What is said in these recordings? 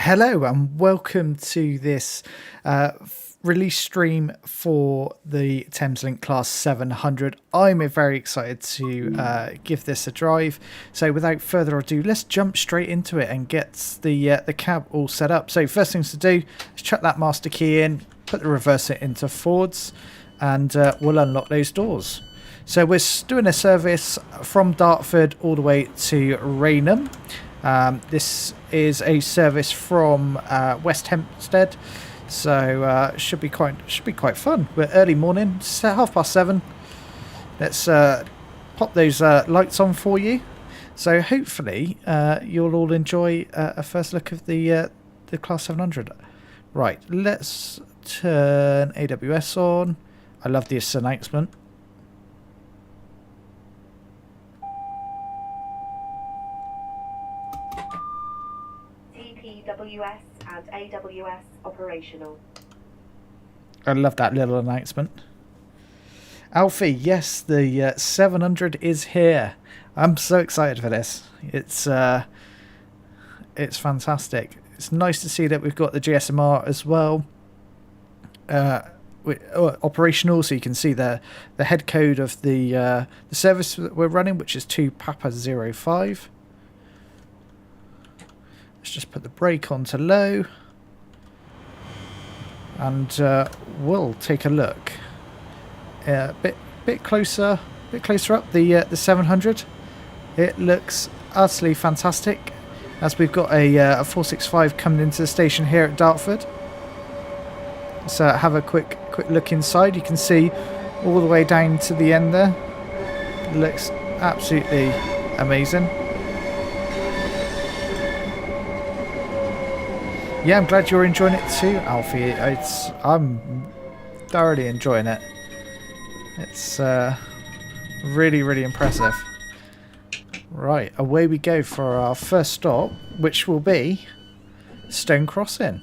Hello and welcome to this release stream for the ThamesLink Class 700. I'm very excited to give this a drive. So without further ado, let's jump straight into it and get the cab all set up. So first things to do is chuck that master key in, put the reverser into forwards, and we'll unlock those doors. So we're doing a service from Dartford all the way to Rainham. This is a service from West Hempstead, so should be quite fun. We're early morning, it's 7:30. Let's pop those lights on for you. So hopefully you'll all enjoy a first look of the Class 700. Right, let's turn AWS on. I love this announcement. TPWS and AWS operational. I love that little announcement. Alfie, yes, the 700 is here. I'm so excited for this. It's fantastic. It's nice to see that we've got the GSMR as well. Operational, so you can see the head code of the service that we're running, which is 2 Papa 05. Let's just put the brake on to low, and we'll take a look a bit closer up the 700. It looks utterly fantastic, as we've got a 465 coming into the station here at Dartford. So have a quick look inside. You can see all the way down to the end there. It looks absolutely amazing. Yeah, I'm glad you're enjoying it too, Alfie. I'm thoroughly enjoying it. It's really, really impressive. Right, away we go for our first stop, which will be Stone Crossing.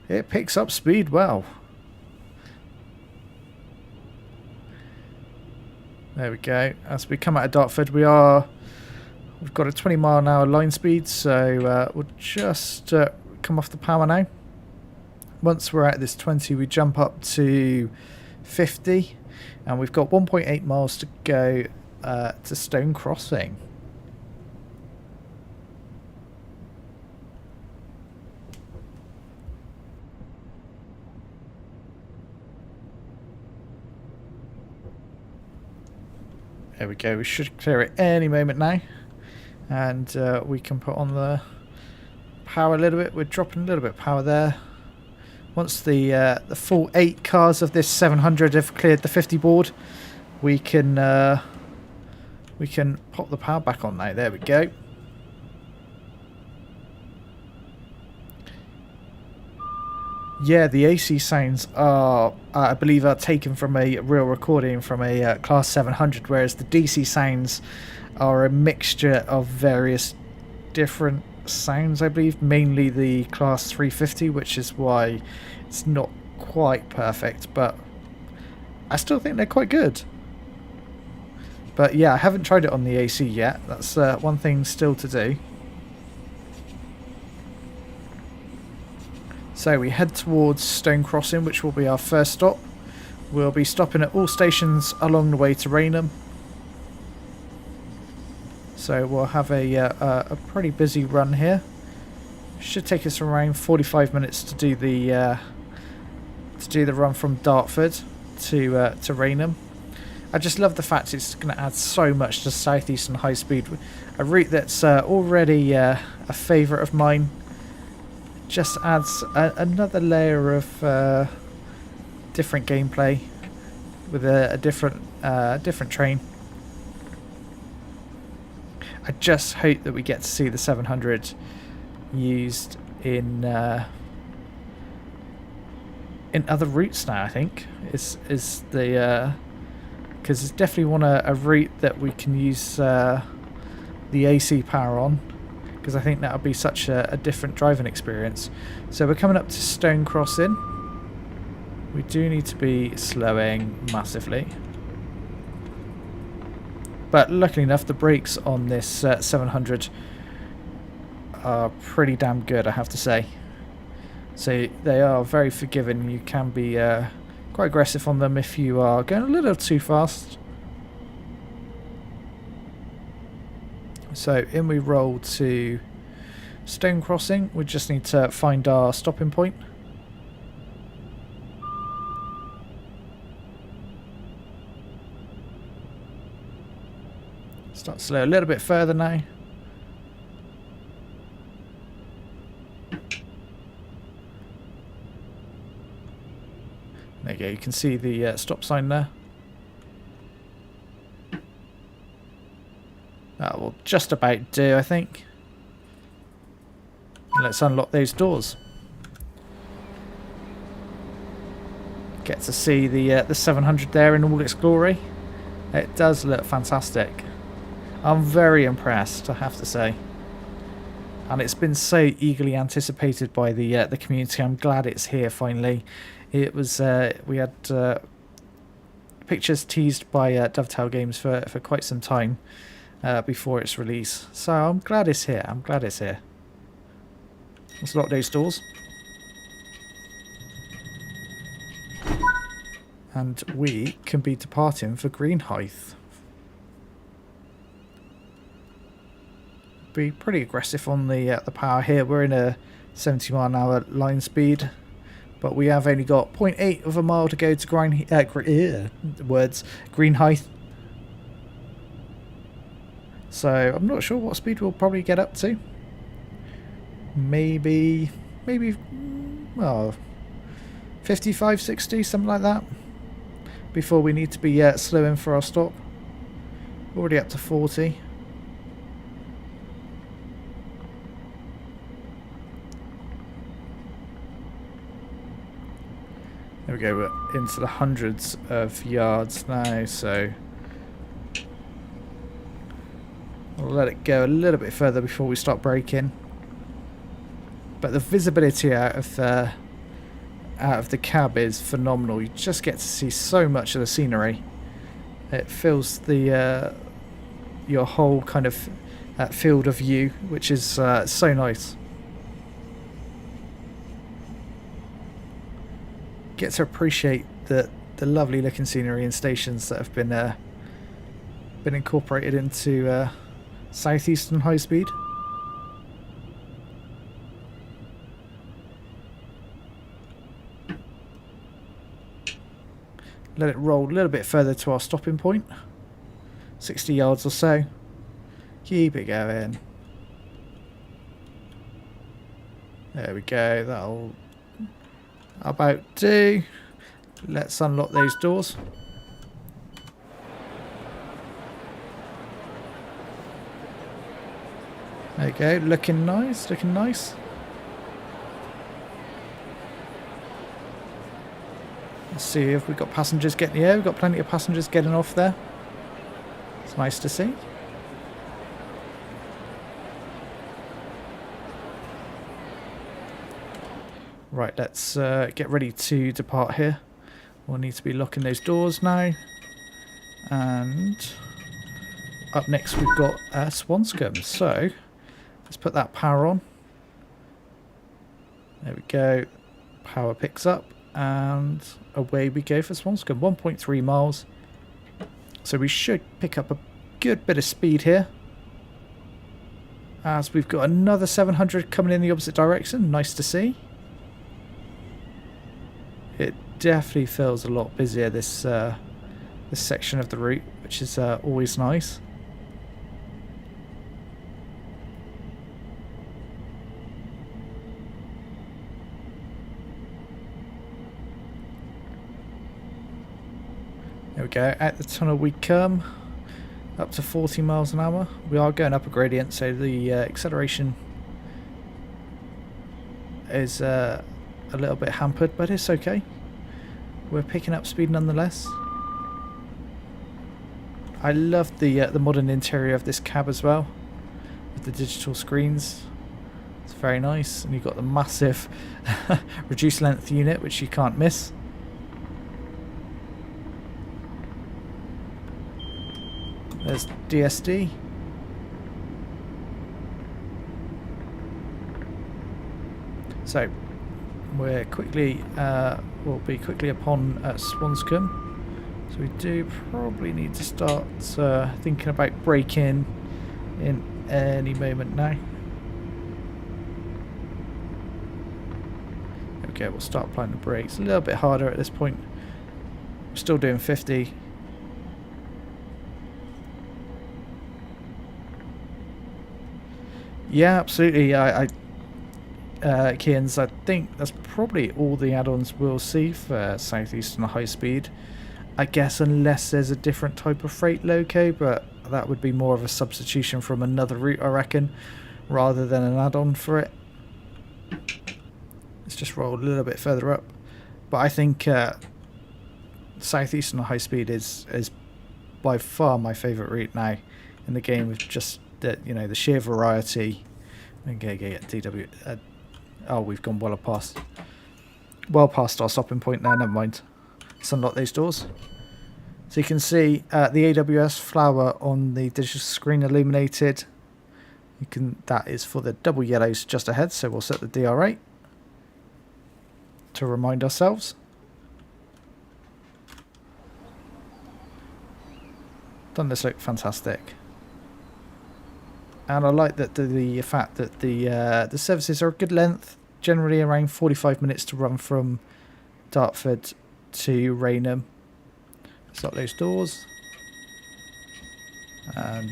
It picks up speed well. There we go. As we come out of Dartford, we've got a 20-mile-an-hour line speed, so we'll just come off the power now. Once we're at this 20, we jump up to 50, and we've got 1.8 miles to go to Stone Crossing. There we go, we should clear it any moment now, and we can put on the power a little bit. We're dropping a little bit of power there. Once the full 8 cars of this 700 have cleared the 50 board, we can pop the power back on now. There we go. Yeah, the AC sounds are, I believe, are taken from a real recording from a Class 700, whereas the DC sounds are a mixture of various different sounds, I believe, mainly the Class 350, which is why it's not quite perfect, but I still think they're quite good. But yeah, I haven't tried it on the AC yet. That's one thing still to do. So we head towards Stone Crossing, which will be our first stop. We'll be stopping at all stations along the way to Rainham. So we'll have a pretty busy run here. Should take us around 45 minutes to do the run from Dartford to Rainham. I just love the fact it's going to add so much to Southeastern Highspeed, a route that's already a favourite of mine. Just adds another layer of different gameplay with a different train. I just hope that we get to see the 700 used in other routes now. I think is the because it's definitely a route that we can use the AC power on. Because I think that would be such a different driving experience. So we're coming up to Stone Crossing. We do need to be slowing massively. But luckily enough, the brakes on this 700 are pretty damn good, I have to say. So they are very forgiving. You can be quite aggressive on them if you are going a little too fast. So in we roll to Stone Crossing. We just need to find our stopping point. Start slow a little bit further now. There you go, you can see the stop sign there. That will just about do, I think. Let's unlock those doors. Get to see the 700 there in all its glory. It does look fantastic. I'm very impressed, I have to say. And it's been so eagerly anticipated by the community. I'm glad it's here finally. It was we had pictures teased by Dovetail Games for quite some time before its release. So I'm glad it's here. I'm glad it's here. Let's lock those doors. And we can be departing for Greenhithe. Be pretty aggressive on the power here. We're in a 70-mile-an-hour line speed, but we have only got 0.8 of a mile to go to Greenhithe. So I'm not sure what speed we'll probably get up to. Maybe, well, 55, 60, something like that, before we need to be slowing for our stop. Already up to 40. There we go, we're into the hundreds of yards now, so we'll let it go a little bit further before we start braking. But the visibility out of the cab is phenomenal. You just get to see so much of the scenery. It fills the your whole kind of field of view, which is so nice. Get to appreciate the lovely looking scenery and stations that have been incorporated into Southeastern Highspeed. Let it roll a little bit further to our stopping point, 60 yards or so. Keep it going. There we go, that'll about do. Let's unlock those doors. There you go, looking nice, looking nice. Let's see if we've got passengers getting... Yeah, we've got plenty of passengers getting off there. It's nice to see. Right, let's get ready to depart here. We'll need to be locking those doors now. And up next we've got Swanscombe. So let's put that power on. There we go. Power picks up. And away we go for Swanscombe. 1.3 miles. So we should pick up a good bit of speed here, as we've got another 700 coming in the opposite direction. Nice to see. It definitely feels a lot busier, this this section of the route, which is always nice. There we go, out the tunnel we come, up to 40 miles an hour. We are going up a gradient, so the acceleration is a little bit hampered, but it's okay. We're picking up speed nonetheless. I love the modern interior of this cab as well, with the digital screens. It's very nice, and you've got the massive reduced length unit, which you can't miss. There's DSD. So we're quickly, we'll be quickly upon Swanscombe. So we do probably need to start thinking about braking in any moment now. Okay, we'll start applying the brakes. A little bit harder at this point. We're still doing 50. Yeah, absolutely. Kians, I think that's probably all the add-ons we'll see for Southeastern Highspeed. I guess unless there's a different type of freight loco, but that would be more of a substitution from another route, I reckon, rather than an add-on for it. Let's just roll a little bit further up. But I think Southeastern Highspeed is by far my favourite route now in the game, with just the the sheer variety. Okay, get DW. Oh, we've gone well past our stopping point now. Never mind. Let's unlock those doors. So you can see the AWS flower on the digital screen illuminated. That is for the double yellows just ahead. So we'll set the DR8 to remind ourselves. Doesn't this look fantastic? And I like that the fact that the services are a good length, generally around 45 minutes to run from Dartford to Raynham. Let's lock those doors. And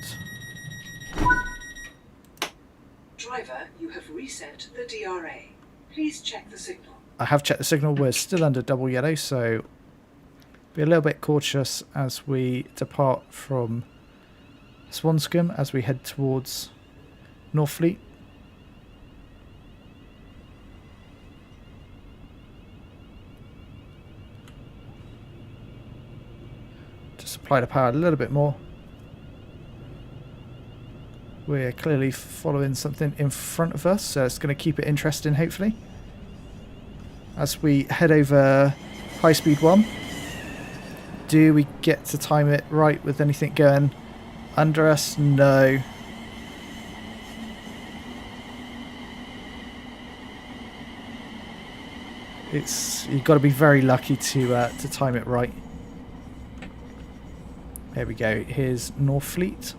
driver, you have reset the DRA. Please check the signal. I have checked the signal. We're still under double yellow, so be a little bit cautious as we depart from Swanscombe as we head towards Northfleet. Just apply the power a little bit more. We're clearly following something in front of us, so it's going to keep it interesting, hopefully. As we head over High Speed 1, do we get to time it right with anything going under us? No. You've got to be very lucky to time it right. There we go. Here's Northfleet.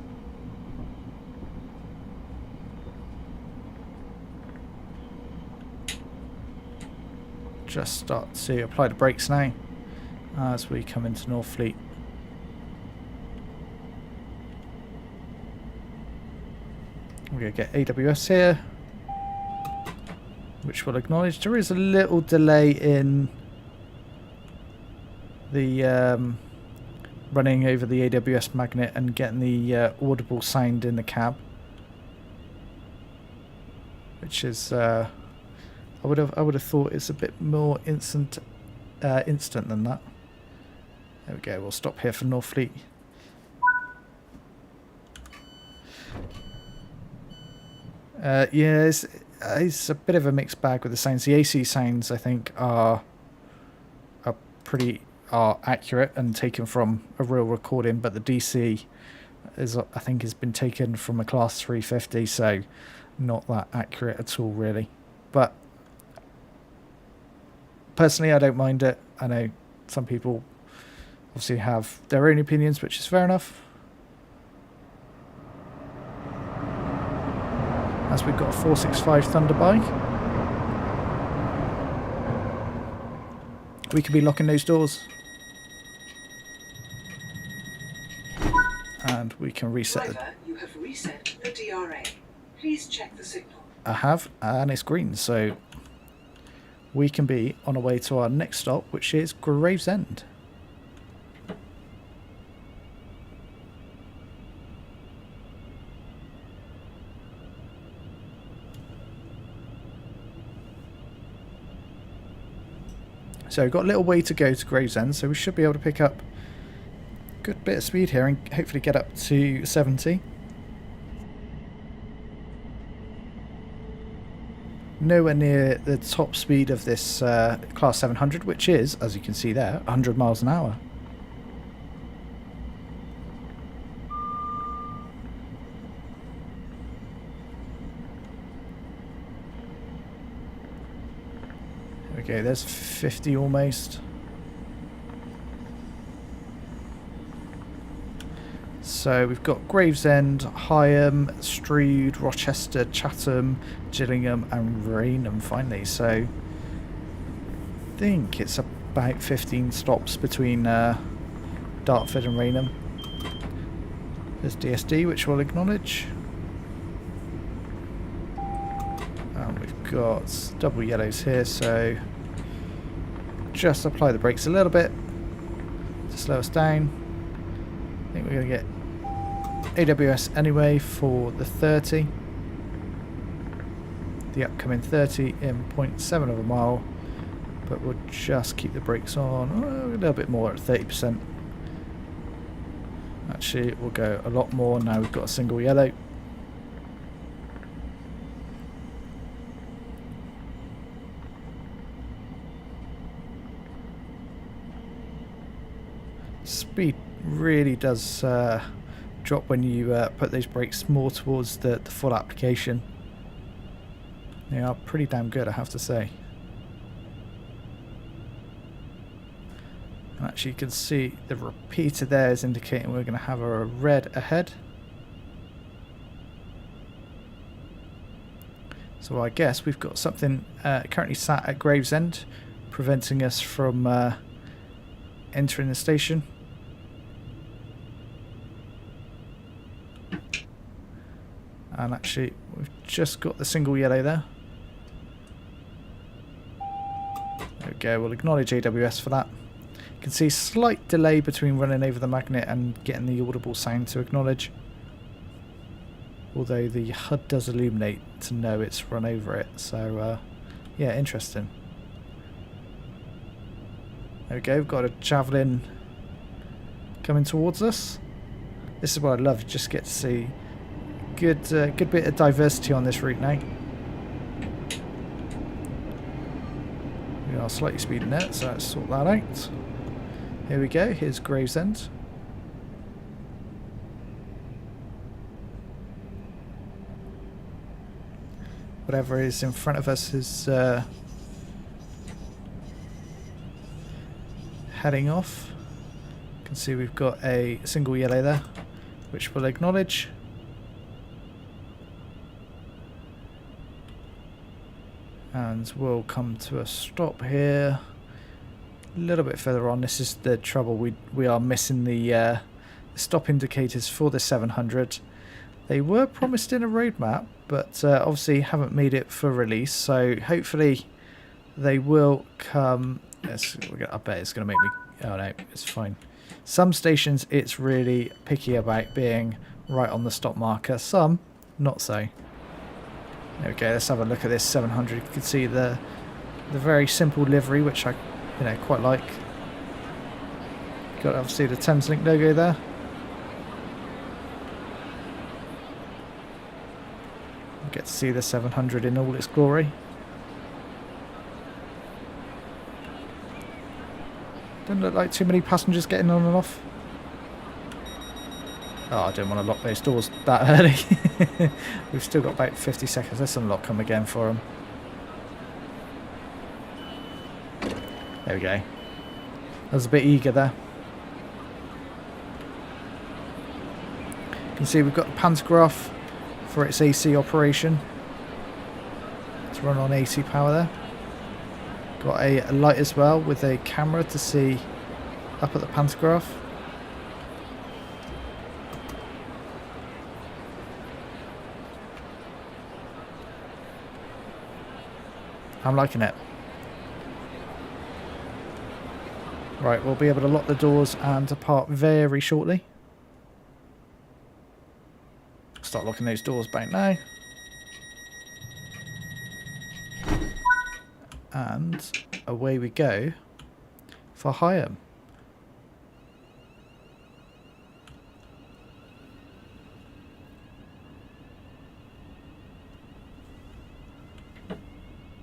Just start to apply the brakes now as we come into Northfleet. We're going to get AWS here, which we'll acknowledge. There is a little delay in the running over the AWS magnet and getting the audible sound in the cab, which is I would have thought it's a bit more instant than that. There we go. We'll stop here for Northfleet. Yeah, it's a bit of a mixed bag with the sounds. The AC sounds, I think, are accurate and taken from a real recording, but the DC I think has been taken from a Class 350, so not that accurate at all, really. But personally, I don't mind it. I know some people obviously have their own opinions, which is fair enough. As we've got a 465 Thunder bike, we could be locking those doors. And we can reset it. Driver, you have reset the DRA. Please check the signal. I have, and it's green, so we can be on our way to our next stop, which is Gravesend. So we've got a little way to go to Gravesend, so we should be able to pick up a good bit of speed here and hopefully get up to 70. Nowhere near the top speed of this Class 700, which is, as you can see there, 100 miles an hour. Okay, there's 50 almost. So we've got Gravesend, Higham, Strood, Rochester, Chatham, Gillingham and Rainham finally. So I think it's about 15 stops between Dartford and Rainham. There's DSD, which we'll acknowledge. And we've got double yellows here, so just apply the brakes a little bit to slow us down. I think we're going to get AWS anyway for the 30. The upcoming 30 in 0.7 of a mile, but we'll just keep the brakes on a little bit more at 30%. Actually, we'll go a lot more now we've got a single yellow. Speed really does drop when you put those brakes more towards the full application. They are pretty damn good, I have to say. And actually you can see the repeater there is indicating we're going to have a red ahead. So I guess we've got something currently sat at Gravesend preventing us from entering the station. And actually we've just got the single yellow there. There we go, we'll acknowledge AWS for that. You can see slight delay between running over the magnet and getting the audible sound to acknowledge. Although the HUD does illuminate to know it's run over it, so yeah, interesting. There we go, we've got a Javelin coming towards us. This is what I love, just get to see good bit of diversity on this route now. We are slightly speeding out, so let's sort that out. Here we go, here's Gravesend. Whatever is in front of us is heading off. You can see we've got a single yellow there, which we'll acknowledge. And we'll come to a stop here. A little bit further on. This is the trouble. We are missing the stop indicators for the 700. They were promised in a roadmap, but obviously haven't made it for release. So hopefully they will come. I bet it's going to make me. Oh no, it's fine. Some stations it's really picky about being right on the stop marker. Some not so. There we go, let's have a look at this 700. You can see the very simple livery, which I quite like. Got obviously the ThamesLink logo there. You get to see the 700 in all its glory. Doesn't look like too many passengers getting on and off. Oh, I don't want to lock those doors that early. We've still got about 50 seconds. Let's unlock them again for them. There we go. I was a bit eager there. You can see we've got the pantograph for its AC operation. To run on AC power there. Got a light as well with a camera to see up at the pantograph. I'm liking it. Right, we'll be able to lock the doors and depart very shortly. Start locking those doors back now. And away we go for Higham.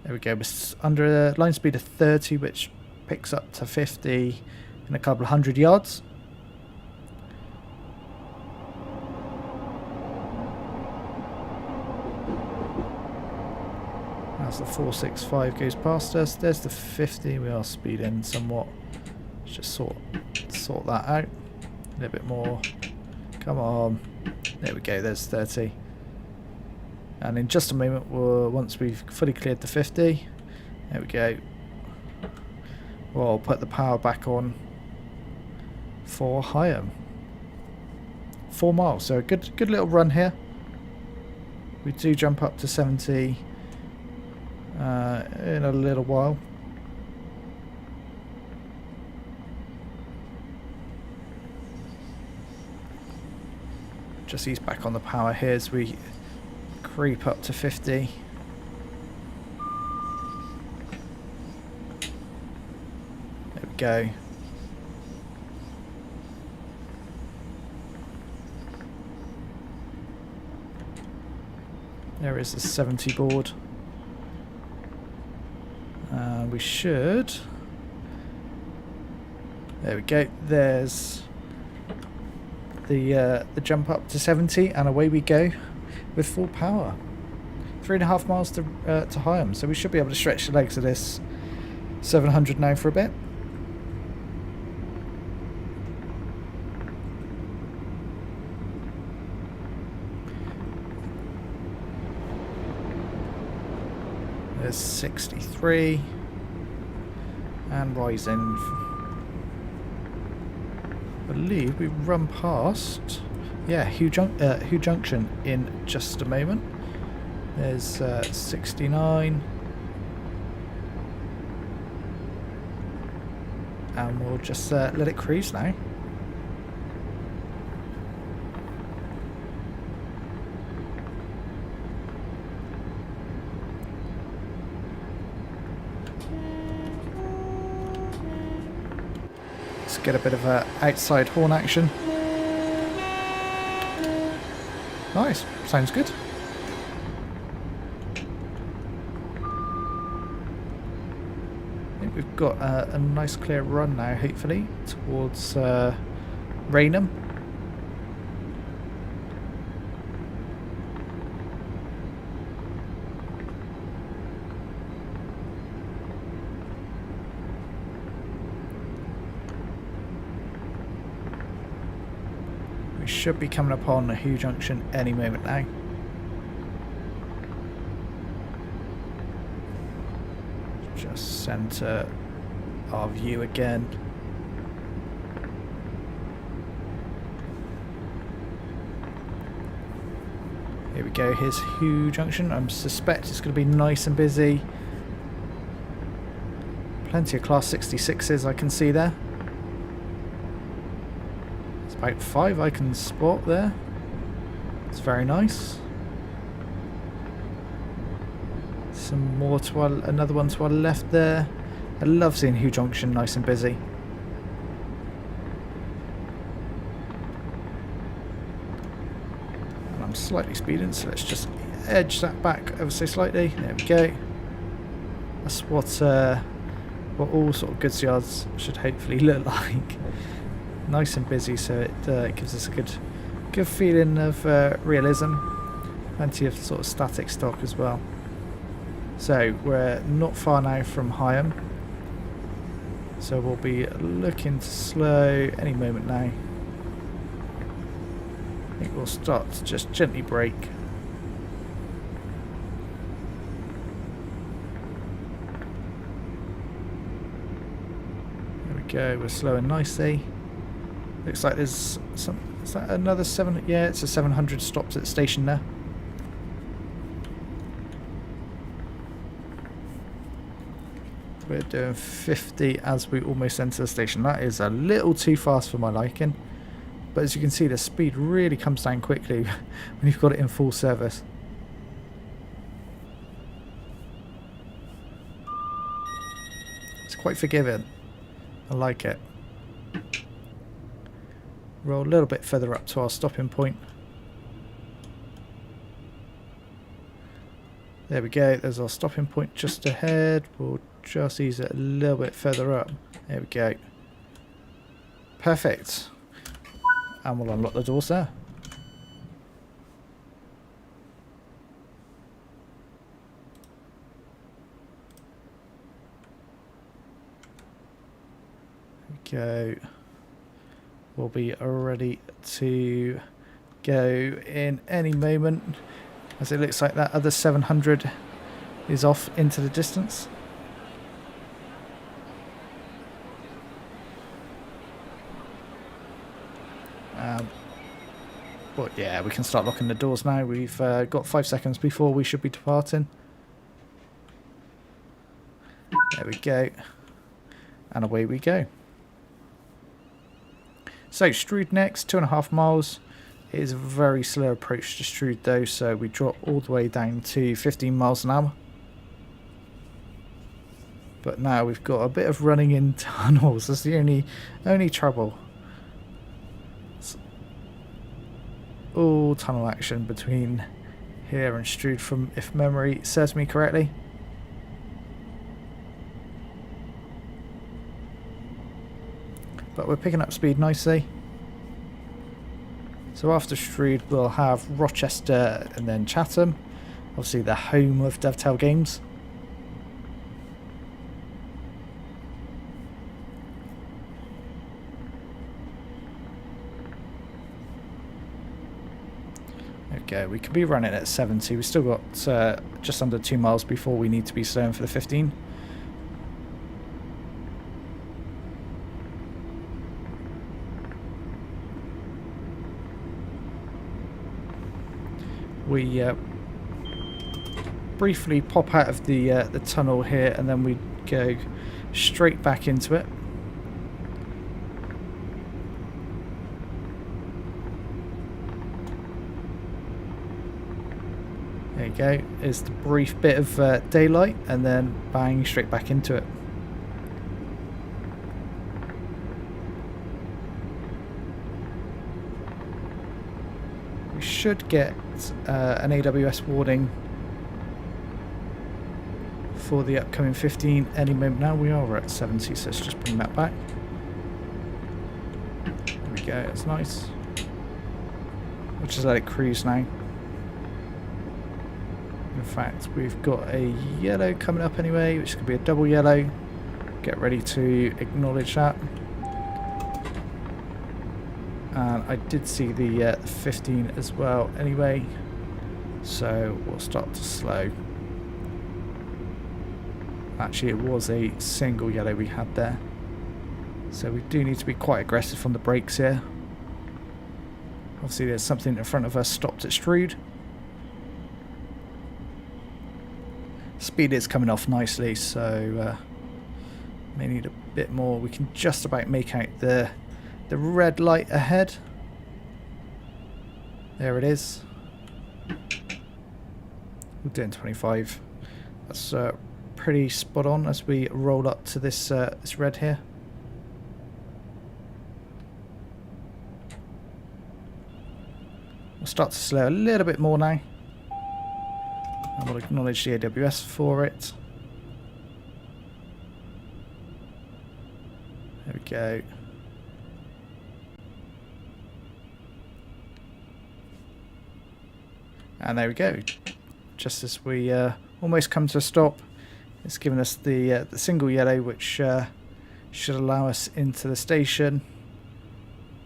There we go, we're under a line speed of 30, which picks up to 50 in a couple of 100 yards. That's the 465 goes past us. There's the 50. We are speeding somewhat. Let's just sort that out. A little bit more. Come on. There we go. There's 30. And in just a moment, once we've fully cleared the 50, there we go. We'll put the power back on for Higham. 4 miles, so a good little run here. We do jump up to 70 in a little while. Just ease back on the power here as we creep up to 50. There we go. There is the 70 board. We should... There we go. There's the jump up to 70, and away we go with full power. 3.5 miles to Higham, so we should be able to stretch the legs of this 700 now for a bit. There's 63 and rising. I believe we run past, yeah, Hugh Junction in just a moment. There's 69, and we'll just let it cruise now. Let's get a bit of outside horn action. Nice, sounds good. I think we've got a nice clear run now, hopefully, towards Raynham. We should be coming upon the Hugh Junction any moment now. Just centre our view again. Here we go, here's Hugh Junction. I suspect it's going to be nice and busy. Plenty of Class 66s I can see there. It's about 5 I can spot there. It's very nice. Some more to our, another one to our left there. I love seeing Hugh Junction nice and busy. And I'm slightly speeding, so let's just edge that back ever so slightly. There we go. That's what all sort of goods yards should hopefully look like. Nice and busy, so it gives us a good feeling of realism. Plenty of sort of static stock as well. So we're not far now from Higham, so we'll be looking to slow any moment now. I think we'll start to just gently brake. There we go, we're slowing nicely. Looks like there's some, is that another 7? Yeah, it's a 700 stopped at the station there. We're doing 50 as we almost enter the station. That is a little too fast for my liking. But as you can see, the speed really comes down quickly when you've got it in full service. It's quite forgiving. I like it. Roll a little bit further up to our stopping point. There we go, there's our stopping point just ahead. We'll just ease it a little bit further up. There we go. Perfect. And we'll unlock the doors there. go. We'll be ready to go in any moment, as it looks like that other 700 is off into the distance. But yeah, we can start locking the doors now. We've got 5 seconds before we should be departing. There we go. And away we go. So Strood next, 2.5 miles. It is a very slow approach to Strood though, so we drop all the way down to 15 miles an hour. But now we've got a bit of running in tunnels. That's the only trouble. It's all tunnel action between here and Strood, from if memory serves me correctly. But we're picking up speed nicely. So after Strood we'll have Rochester and then Chatham, obviously the home of Dovetail Games. Okay, we could be running at 70. We've still got just under 2 miles before we need to be slowing for the 15. We briefly pop out of the tunnel here, and then we go straight back into it. There you go. Is the brief bit of daylight, and then bang straight back into it. We should get an AWS warning for the upcoming 15 any moment now. We are at 70, so let's just bring that back. There we go, that's nice. We'll just let it cruise now. In fact, we've got a yellow coming up anyway, which could be a double yellow. Get ready to acknowledge that. And I did see the 15 as well anyway, so we'll start to slow. Actually, it was a single yellow we had there, so we do need to be quite aggressive on the brakes here. Obviously there's something in front of us stopped at Strood. Speed is coming off nicely, so may need a bit more. We can just about make out the red light ahead. There it is. We're doing 25. That's pretty spot on as we roll up to this this red here. We'll start to slow a little bit more now. And we'll acknowledge the AWS for it. There we go. And there we go. Just as we almost come to a stop, it's given us the single yellow, which should allow us into the station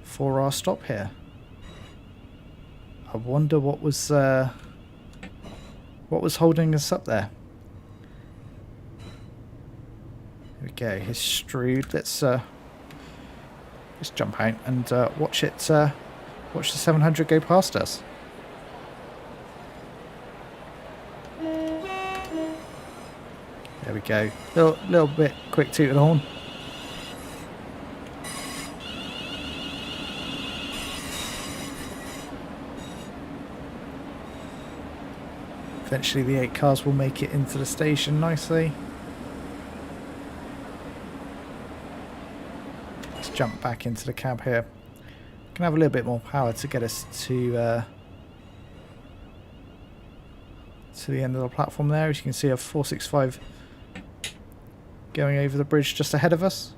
for our stop here. I wonder what was holding us up there. There we go. Here's Strood. Let's jump out and watch the 700 go past us. There we go. Little bit quick toot of the horn. Eventually the 8 cars will make it into the station nicely. Let's jump back into the cab here. Can have a little bit more power to get us to the end of the platform there. As you can see, a 465 going over the bridge just ahead of us.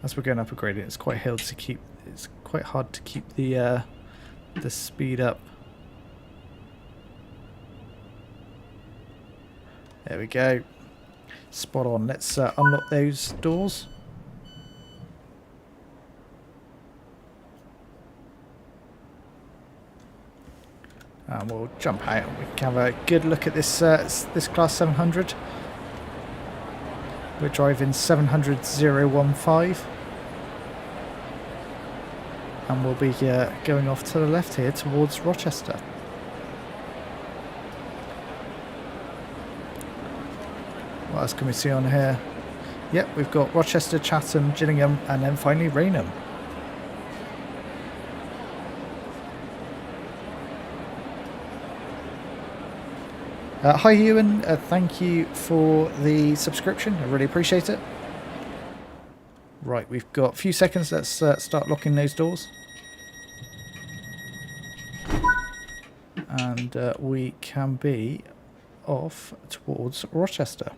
As we're going up a gradient, it's quite hard to keep the speed up. There we go. Spot on. Let's unlock those doors. And we'll jump out and we can have a good look at this this Class 700. We're driving 700-015. And we'll be going off to the left here towards Rochester. What else can we see on here? Yep, we've got Rochester, Chatham, Gillingham, and then finally Raynham. Hi Ewan, thank you for the subscription, I really appreciate it. Right, we've got a few seconds, let's start locking those doors. And we can be off towards Rochester.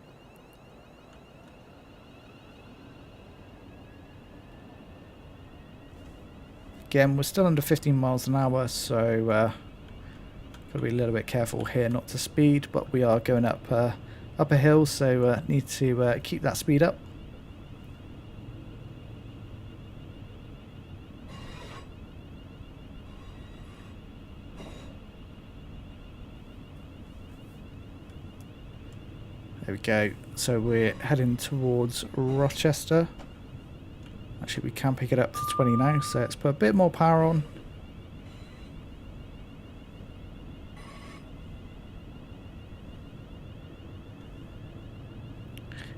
Again, we're still under 15 miles an hour, so got to be a little bit careful here not to speed, but we are going up up a hill, so need to keep that speed up. There we go. So we're heading towards Rochester. Actually, we can pick it up to 20 now, so let's put a bit more power on.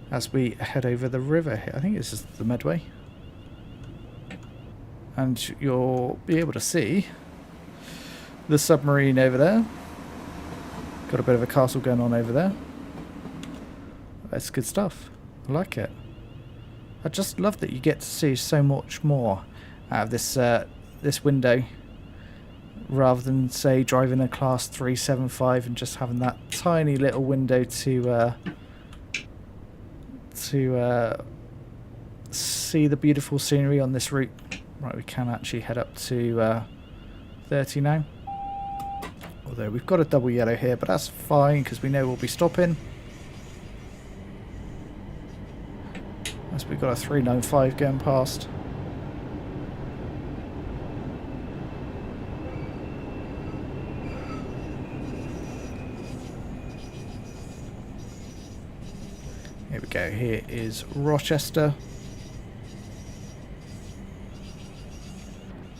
As we head over the river here, I think this is the Medway. And you'll be able to see the submarine over there. Got a bit of a castle going on over there. That's good stuff. I like it. I just love that you get to see so much more out of this this window, rather than say driving a Class 375 and just having that tiny little window to see the beautiful scenery on this route. Right, we can actually head up to 30 now. Although we've got a double yellow here, but that's fine because we know we'll be stopping. As we've got a 395 going past. Here we go, here is Rochester.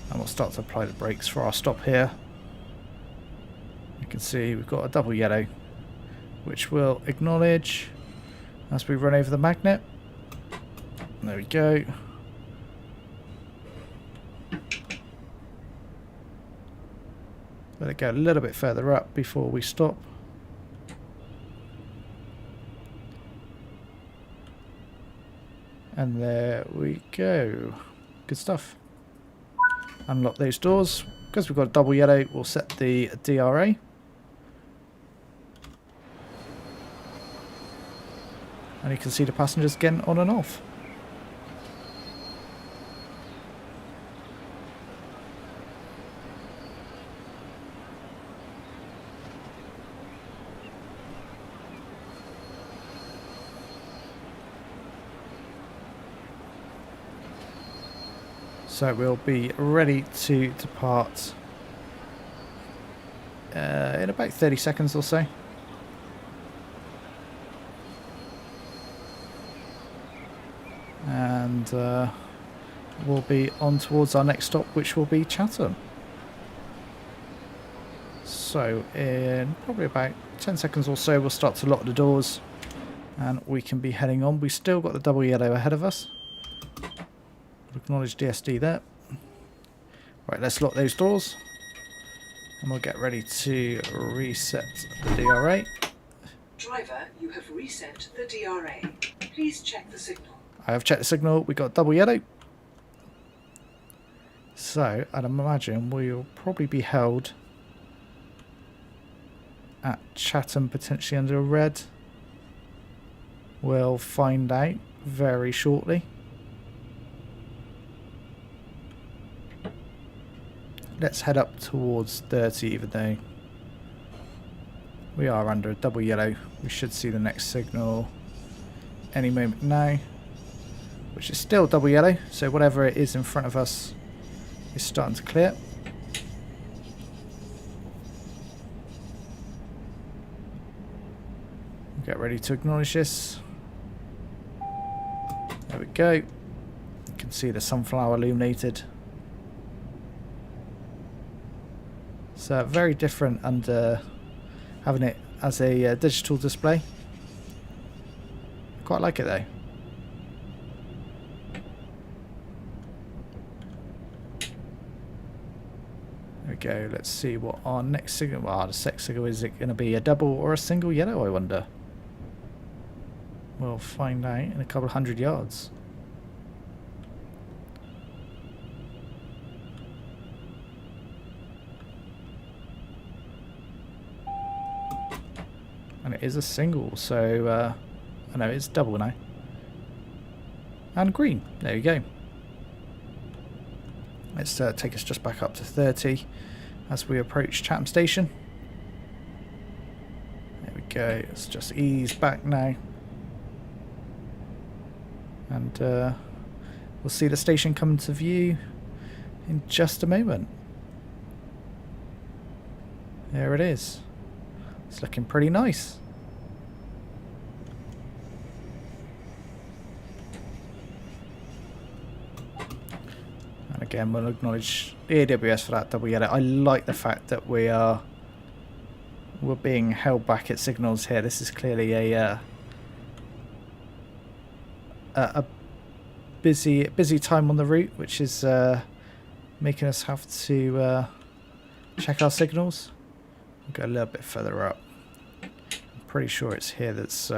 And we'll start to apply the brakes for our stop here. You can see we've got a double yellow, which we'll acknowledge as we run over the magnet. There we go. Let it go a little bit further up before we stop. And there we go. Good stuff. Unlock those doors. Because we've got a double yellow, we'll set the DRA. And you can see the passengers getting on and off. So we'll be ready to depart in about 30 seconds or so. And we'll be on towards our next stop, which will be Chatham. So in probably about 10 seconds or so, we'll start to lock the doors and we can be heading on. We've still got the double yellow ahead of us. Acknowledge DSD there. Right, let's lock those doors and we'll get ready to reset the DRA. Driver, you have reset the DRA. Please check the signal. I have checked the signal. We got double yellow. So I'd imagine we'll probably be held at Chatham, potentially under a red. We'll find out very shortly. Let's head up towards 30, even though We are under a double yellow. We should see the next signal any moment now, which is still double yellow, so whatever it is in front of us is starting to clear. Get ready to acknowledge this. There we go. You can see the sunflower illuminated. It's very different under having it as a digital display. Quite like it though. There we go. Let's see what our next signal. Well, the next signal, is it going to be a double or a single yellow, I wonder? We'll find out in a couple of 100 yards. And it is a single, so I know it's double now. And green. There you go. Let's take us just back up to 30 as we approach Chatham Station. There we go. Let's just ease back now. And we'll see the station come into view in just a moment. There it is. It's looking pretty nice. And again, we'll acknowledge the AWS for that double yellow. I like the fact that we're being held back at signals here. This is clearly a busy time on the route, which is making us have to check our signals. We'll go a little bit further up. I'm pretty sure it's here that's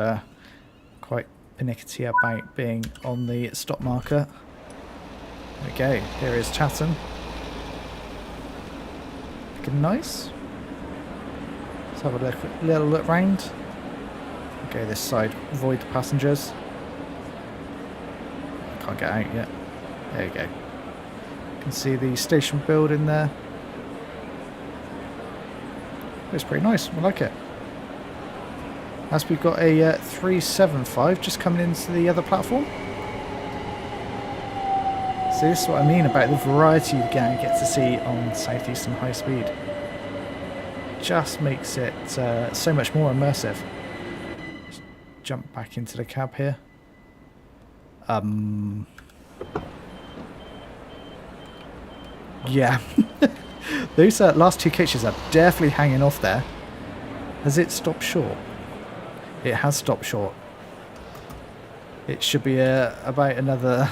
quite pernickety about being on the stop marker. There we go. Here is Chatham. Looking nice. Let's have a little look round. Okay, this side. Avoid the passengers. Can't get out yet. There you go. You can see the station building there. It's pretty nice. I like it. As we've got a 375 just coming into the other platform. So this is what I mean about the variety you get to see on Southeastern Highspeed. Just makes it so much more immersive. Just jump back into the cab here. Yeah. Those last two coaches are definitely hanging off there. Has it stopped short? It has stopped short. It should be about another...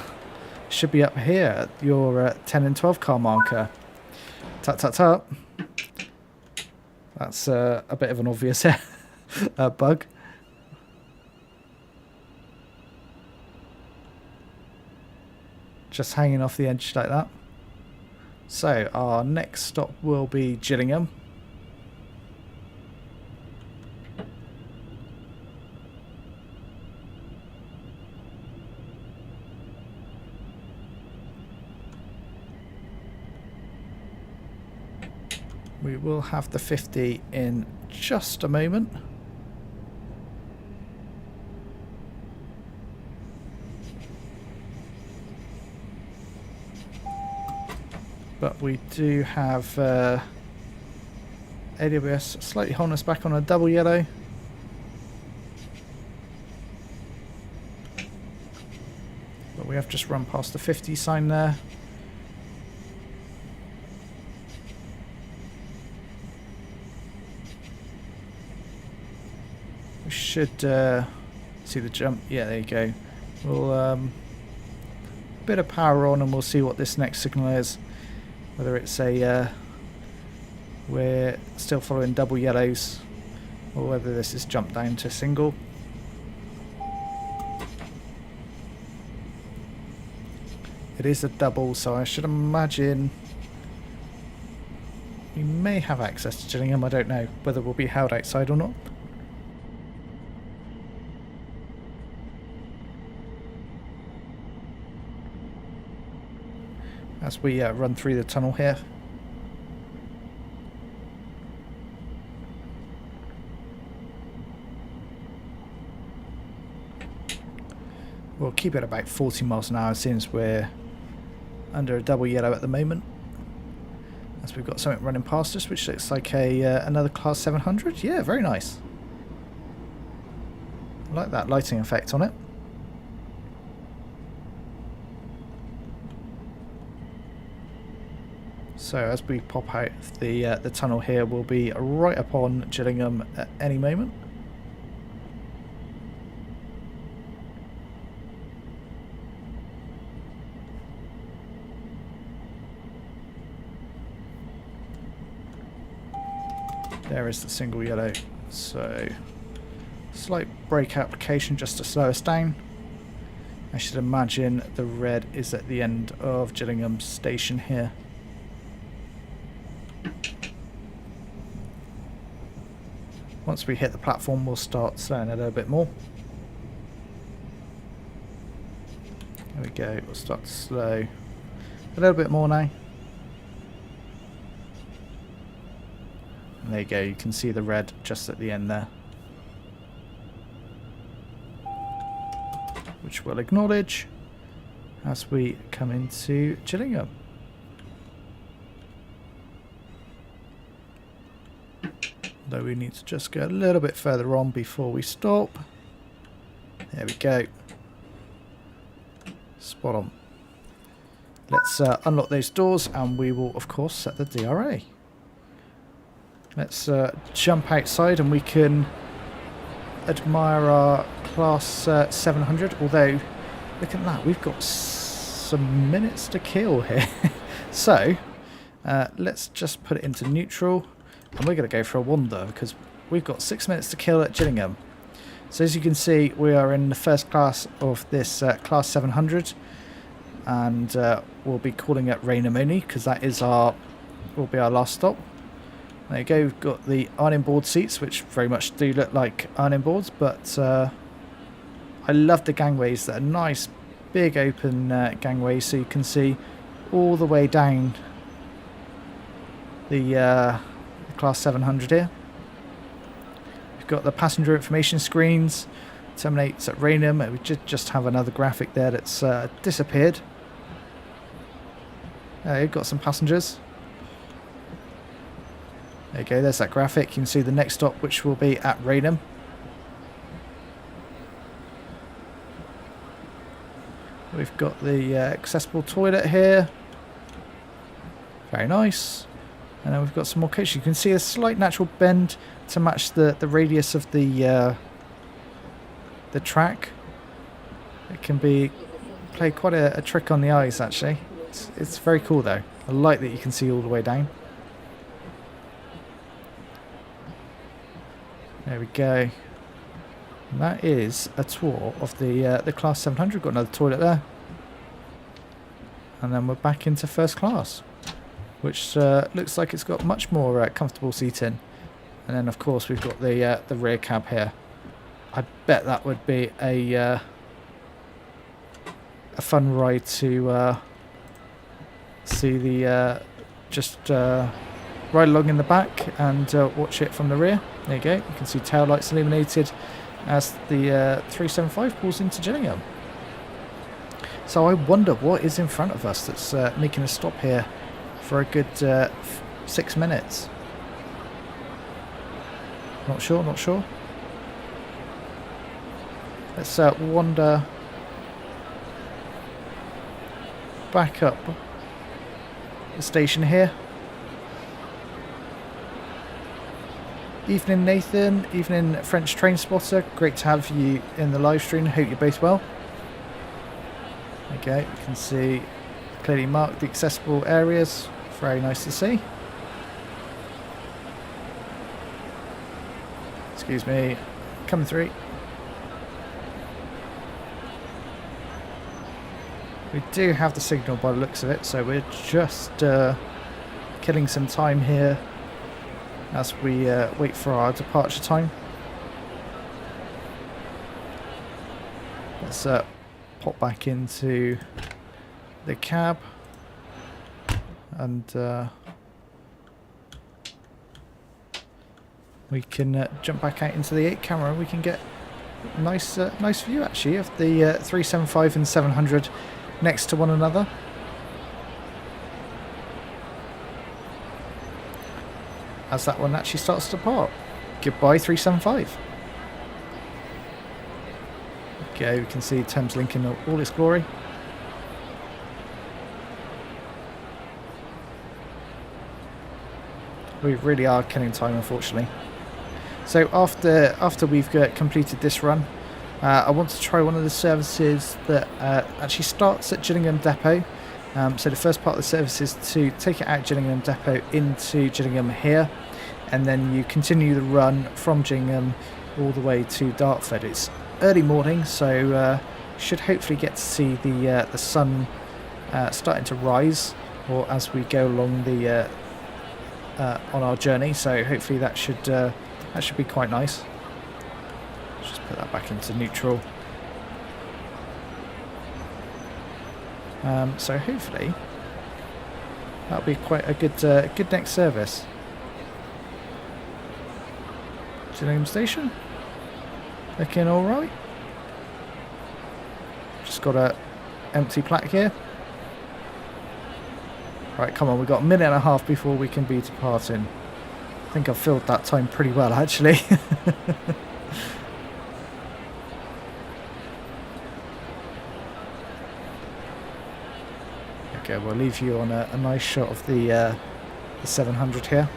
Should be up here at your 10 and 12 car marker. Tut tut tut. That's a bit of an obvious bug. Just hanging off the edge like that. So our next stop will be Gillingham. We will have the 50 in just a moment. But we do have AWS slightly holding us back on a double yellow. But we have just run past the 50 sign there. We should see the jump. Yeah, there you go. We'll bit of power on and we'll see what this next signal is. Whether it's a we're still following double yellows or whether this is jumped down to single. It is a double, so I should imagine we may have access to Gillingham. I don't know whether we'll be held outside or not. As we run through the tunnel here. We'll keep it about 40 miles an hour since we're under a double yellow at the moment. As we've got something running past us which looks like another Class 700. Yeah, very nice. I like that lighting effect on it. So as we pop out the tunnel here, we'll be right upon Gillingham at any moment. There is the single yellow. So slight brake application just to slow us down. I should imagine the red is at the end of Gillingham station here. Once we hit the platform, we'll start slowing a little bit more. There we go, we'll start to slow a little bit more now. And there you go, you can see the red just at the end there. Which we'll acknowledge as we come into Gillingham. Though we need to just go a little bit further on before we stop. There we go. Spot on. Let's unlock those doors and we will of course set the DRA. Let's jump outside and we can admire our Class 700. Although, look at that, we've got some minutes to kill here. So, let's just put it into neutral. And we're going to go for a wander because we've got 6 minutes to kill at Gillingham. So as you can see, we are in the first class of this Class 700. And we'll be calling it Raynham only because that is will be our last stop. There you go, we've got the ironing board seats, which very much do look like ironing boards, but I love the gangways. They're nice, big open gangways, so you can see all the way down the Class 700 here. We've got the passenger information screens, terminates at Raynham. We just have another graphic there that's disappeared. You've got some passengers. There you go, there's that graphic. You can see the next stop, which will be at Raynham. We've got the accessible toilet here. Very nice. And then we've got some more coaches. You can see a slight natural bend to match the radius of the track. It can play quite a trick on the eyes, actually. It's very cool, though. I like that you can see all the way down. There we go. And that is a tour of the Class 700. Got another toilet there. And then we're back into first class, which looks like it's got much more comfortable seating. And then of course we've got the rear cab here. I bet that would be a fun ride to see the ride along in the back and watch it from the rear. There you go, you can see tail lights illuminated as the 375 pulls into Gillingham. So I wonder what is in front of us that's making us stop here for a good 6 minutes. Not sure. Let's wander back up the station here. Evening Nathan, evening French Train Spotter. Great to have you in the live stream. Hope you're both well. Okay, you can see clearly marked the accessible areas. Very nice to see. Excuse me, coming through. We do have the signal by the looks of it, so we're just killing some time here as we wait for our departure time. Let's pop back into the cab and we can jump back out into the 8 camera. We can get Nice, nice view actually of the 375 and 700 next to one another. As that one actually starts to depart. Goodbye 375. Okay, we can see ThamesLink in all its glory. We really are killing time, unfortunately. So after we've completed this run, I want to try one of the services that actually starts at Gillingham Depot. So the first part of the service is to take it out of Gillingham Depot into Gillingham here, and then you continue the run from Gillingham all the way to Dartford. It's early morning, so should hopefully get to see the sun starting to rise, or as we go along the on our journey. So hopefully that should be quite nice. Let's just put that back into neutral. So hopefully that'll be quite a good next service. Gillingham Station, looking all right. Just got a empty plaque here. Right, come on, we've got a minute and a half before we can be departing. I think I've filled that time pretty well, actually. Okay, we'll leave you on a nice shot of the 700 here.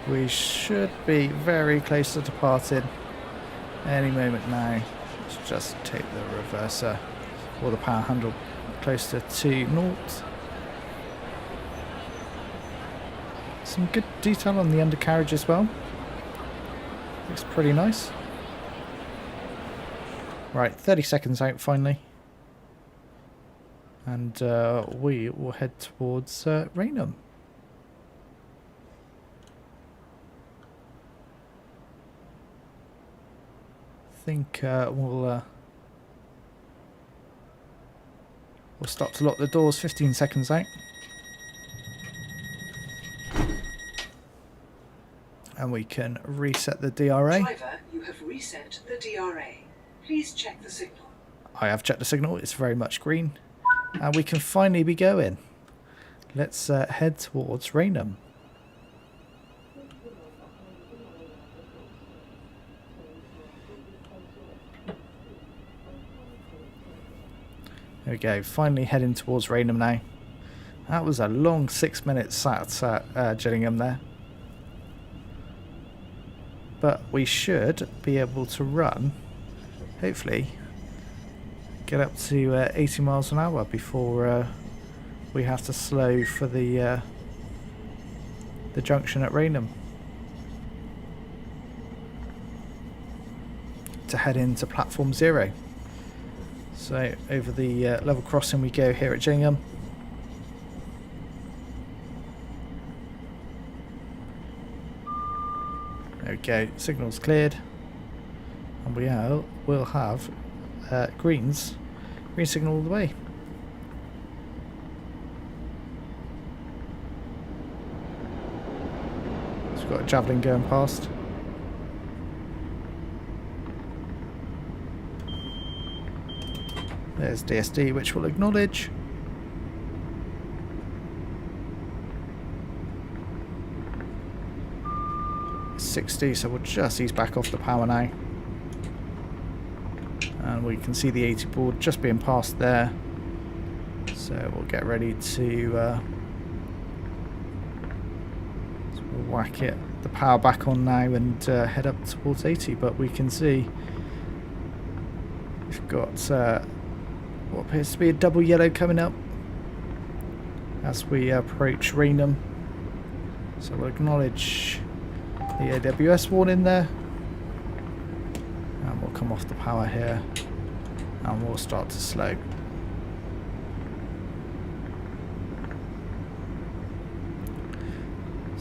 We should be very close to departing any moment now. Let's just take the reverser or the power handle closer to naught. Some good detail on the undercarriage as well. Looks pretty nice. Right, 30 seconds out finally. And we will head towards Raynham. I think we'll start to lock the doors 15 seconds out. And we can reset the DRA. Driver, you have reset the DRA. Please check the signal. I have checked the signal, it's very much green. And we can finally be going. Let's head towards Raynham. There we go, finally heading towards Raynham now. That was a long 6 minutes sat at Gillingham there. But we should be able to run, hopefully, get up to 80 miles an hour before we have to slow for the junction at Raynham. To head into platform 0. So over the level crossing we go here at Gillingham. There we go, signal's cleared. And we'll have green signal all the way. So we've got a Javelin going past. There's DSD, which we'll acknowledge. It's 60, so we'll just ease back off the power now. And we can see the 80 board just being passed there. So we'll get ready to so we'll whack the power back on now and head up towards 80. But we can see we've got what appears to be a double yellow coming up as we approach Raynham. So we'll acknowledge the AWS warning there. And we'll come off the power here and we'll start to slow.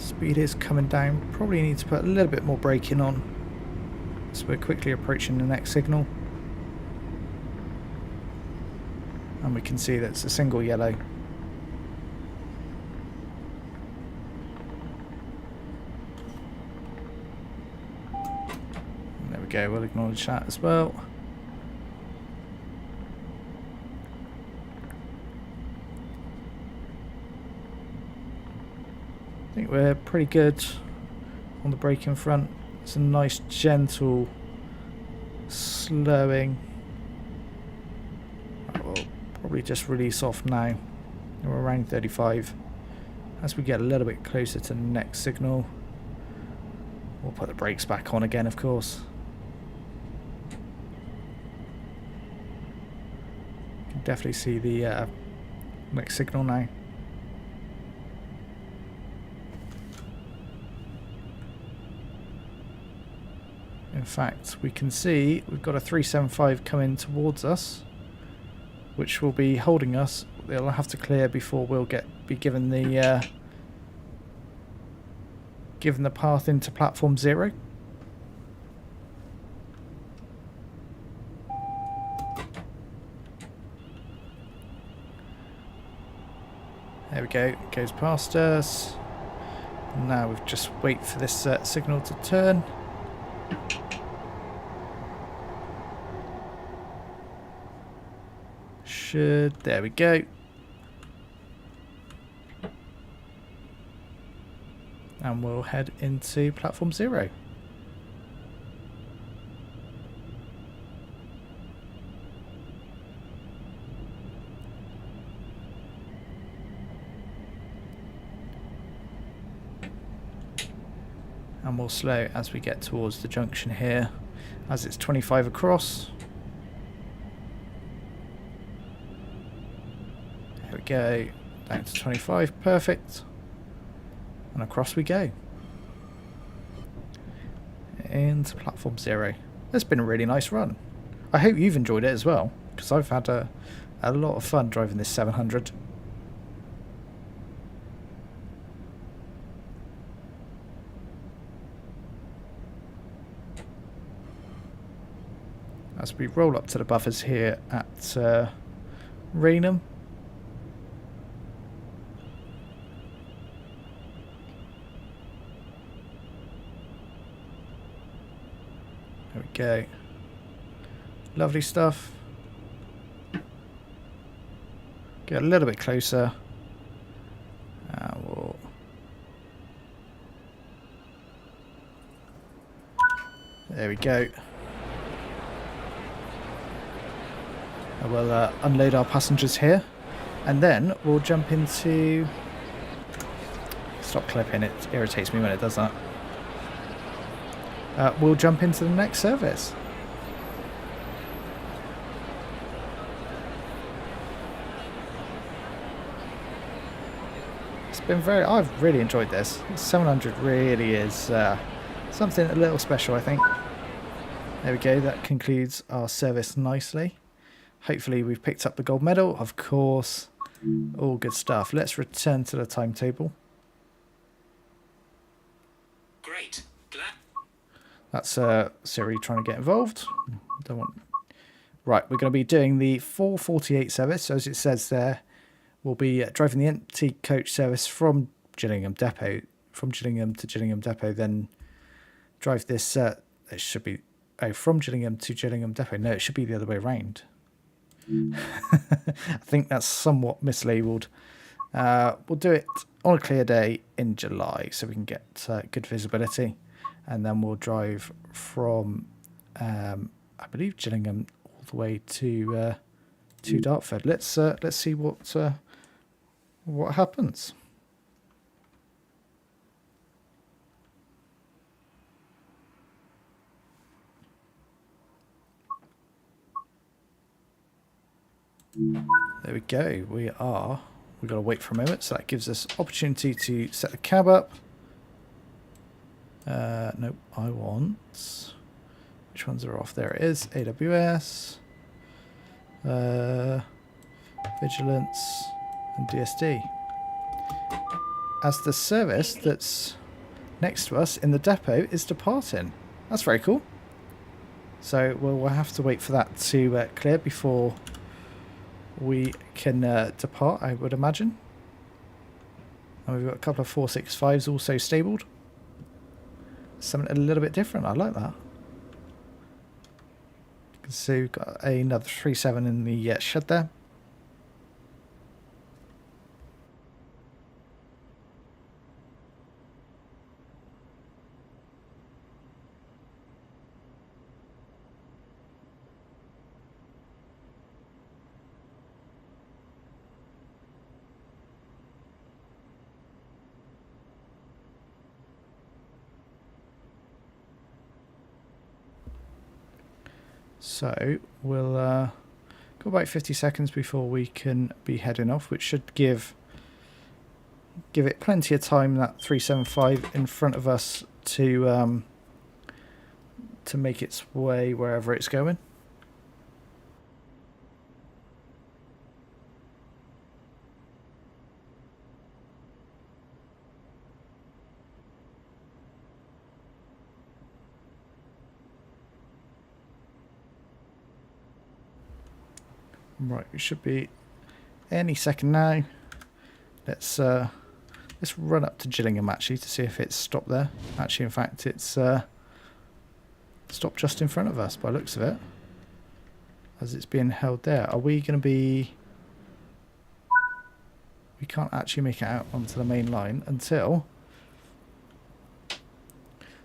Speed is coming down. Probably need to put a little bit more braking on. So we're quickly approaching the next signal. And we can see that it's a single yellow. And there we go, we'll acknowledge that as well. I think we're pretty good on the braking front. It's a nice gentle slowing. We'll probably just release off now. We're around 35. As we get a little bit closer to the next signal, we'll put the brakes back on again, of course. You can definitely see the next signal now. In fact, we can see we've got a 375 coming towards us, which will be holding us. They'll have to clear before we'll be given the path into platform 0. There we go. It goes past us. Now we've just wait for this signal to turn. There we go. And we'll head into platform 0. And we'll slow as we get towards the junction here, as it's 25 across. There we go, down to 25, perfect. And across we go. Into platform 0. It's been a really nice run. I hope you've enjoyed it as well, because I've had a lot of fun driving this 700. As we roll up to the buffers here at Raynham. There we go. Lovely stuff. Get a little bit closer. There we go. We'll unload our passengers here, and then we'll jump into... Stop clipping, it irritates me when it does that. We'll jump into the next service. It's been I've really enjoyed this. 700 really is something a little special, I think. There we go, that concludes our service nicely. Hopefully we've picked up the gold medal, of course. All good stuff. Let's return to the timetable. Great. That's Siri trying to get involved. Don't want. Right, we're going to be doing the 4:48 service. So as it says there, we'll be driving the empty coach service from Gillingham Depot, from Gillingham to Gillingham Depot. Then drive this. It should be from Gillingham to Gillingham Depot. No, it should be the other way around. I think that's somewhat mislabeled. We'll do it on a clear day in July so we can get good visibility, and then we'll drive from I believe Gillingham all the way to Dartford. Let's see what happens. There we go. We've got to wait for a moment, so that gives us opportunity to set the cab up. Nope, I want... Which ones are off? There it is. AWS, Vigilance, and DSD. as the service that's next to us in the depot is departing. That's very cool. So we'll have to wait for that to clear before we can depart, I would imagine. And we've got a couple of 465s also stabled. Something a little bit different. I like that. You can see we've got another 37 in the shed there. So we'll go about 50 seconds before we can be heading off, which should give it plenty of time, that 375 in front of us, to make its way wherever it's going. Right, we should be any second now. Let's run up to Gillingham actually to see if it's stopped there. Actually, in fact, it's stopped just in front of us by the looks of it, as it's being held there. Are we going to be... We can't actually make it out onto the main line until...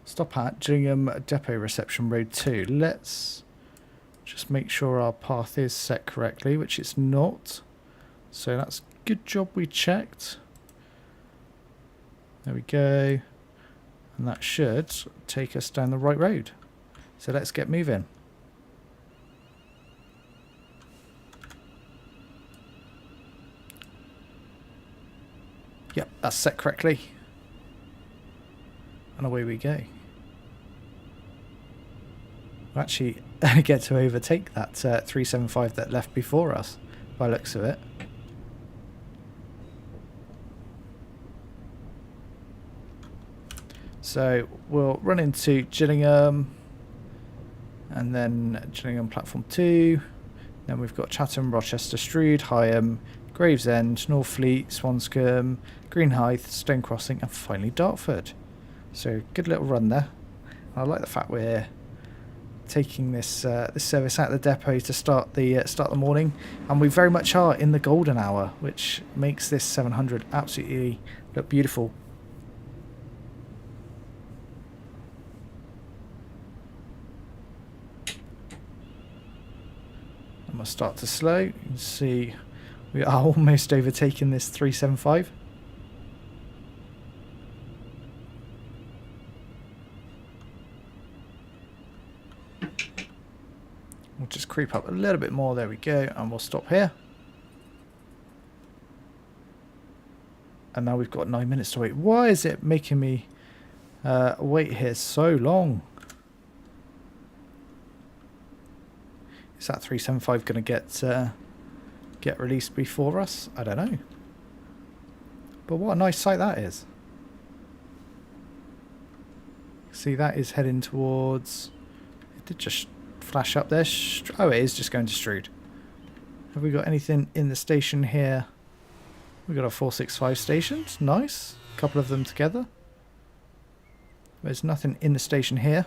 Stop at Gillingham Depot Reception Road 2. Let's just make sure our path is set correctly, which it's not. So that's good job we checked. There we go. And that should take us down the right road. So let's get moving. Yep, that's set correctly. And away we go. We'll actually get to overtake that 375 that left before us, by the looks of it. So we'll run into Gillingham, and then Gillingham Platform 2. Then we've got Chatham, Rochester, Strood, Higham, Gravesend, Northfleet, Swanscombe, Greenhithe, Stone Crossing, and finally Dartford. So good little run there. I like the fact we're taking this this service out of the depot to start the morning, and we very much are in the golden hour, which makes this 700 absolutely look beautiful. I'm gonna start to slow. You can see we are almost overtaking this 375. We'll just creep up a little bit more. There we go, and we'll stop here. And now we've got 9 minutes to wait. Why is it making me wait here so long? Is that 375 going to get released before us? I don't know. But what a nice sight that is. See, that is heading towards... It did just flash up there. Oh, it is just going to Strood. Have we got anything in the station here? We've got our 465 stations. Nice. A couple of them together. There's nothing in the station here.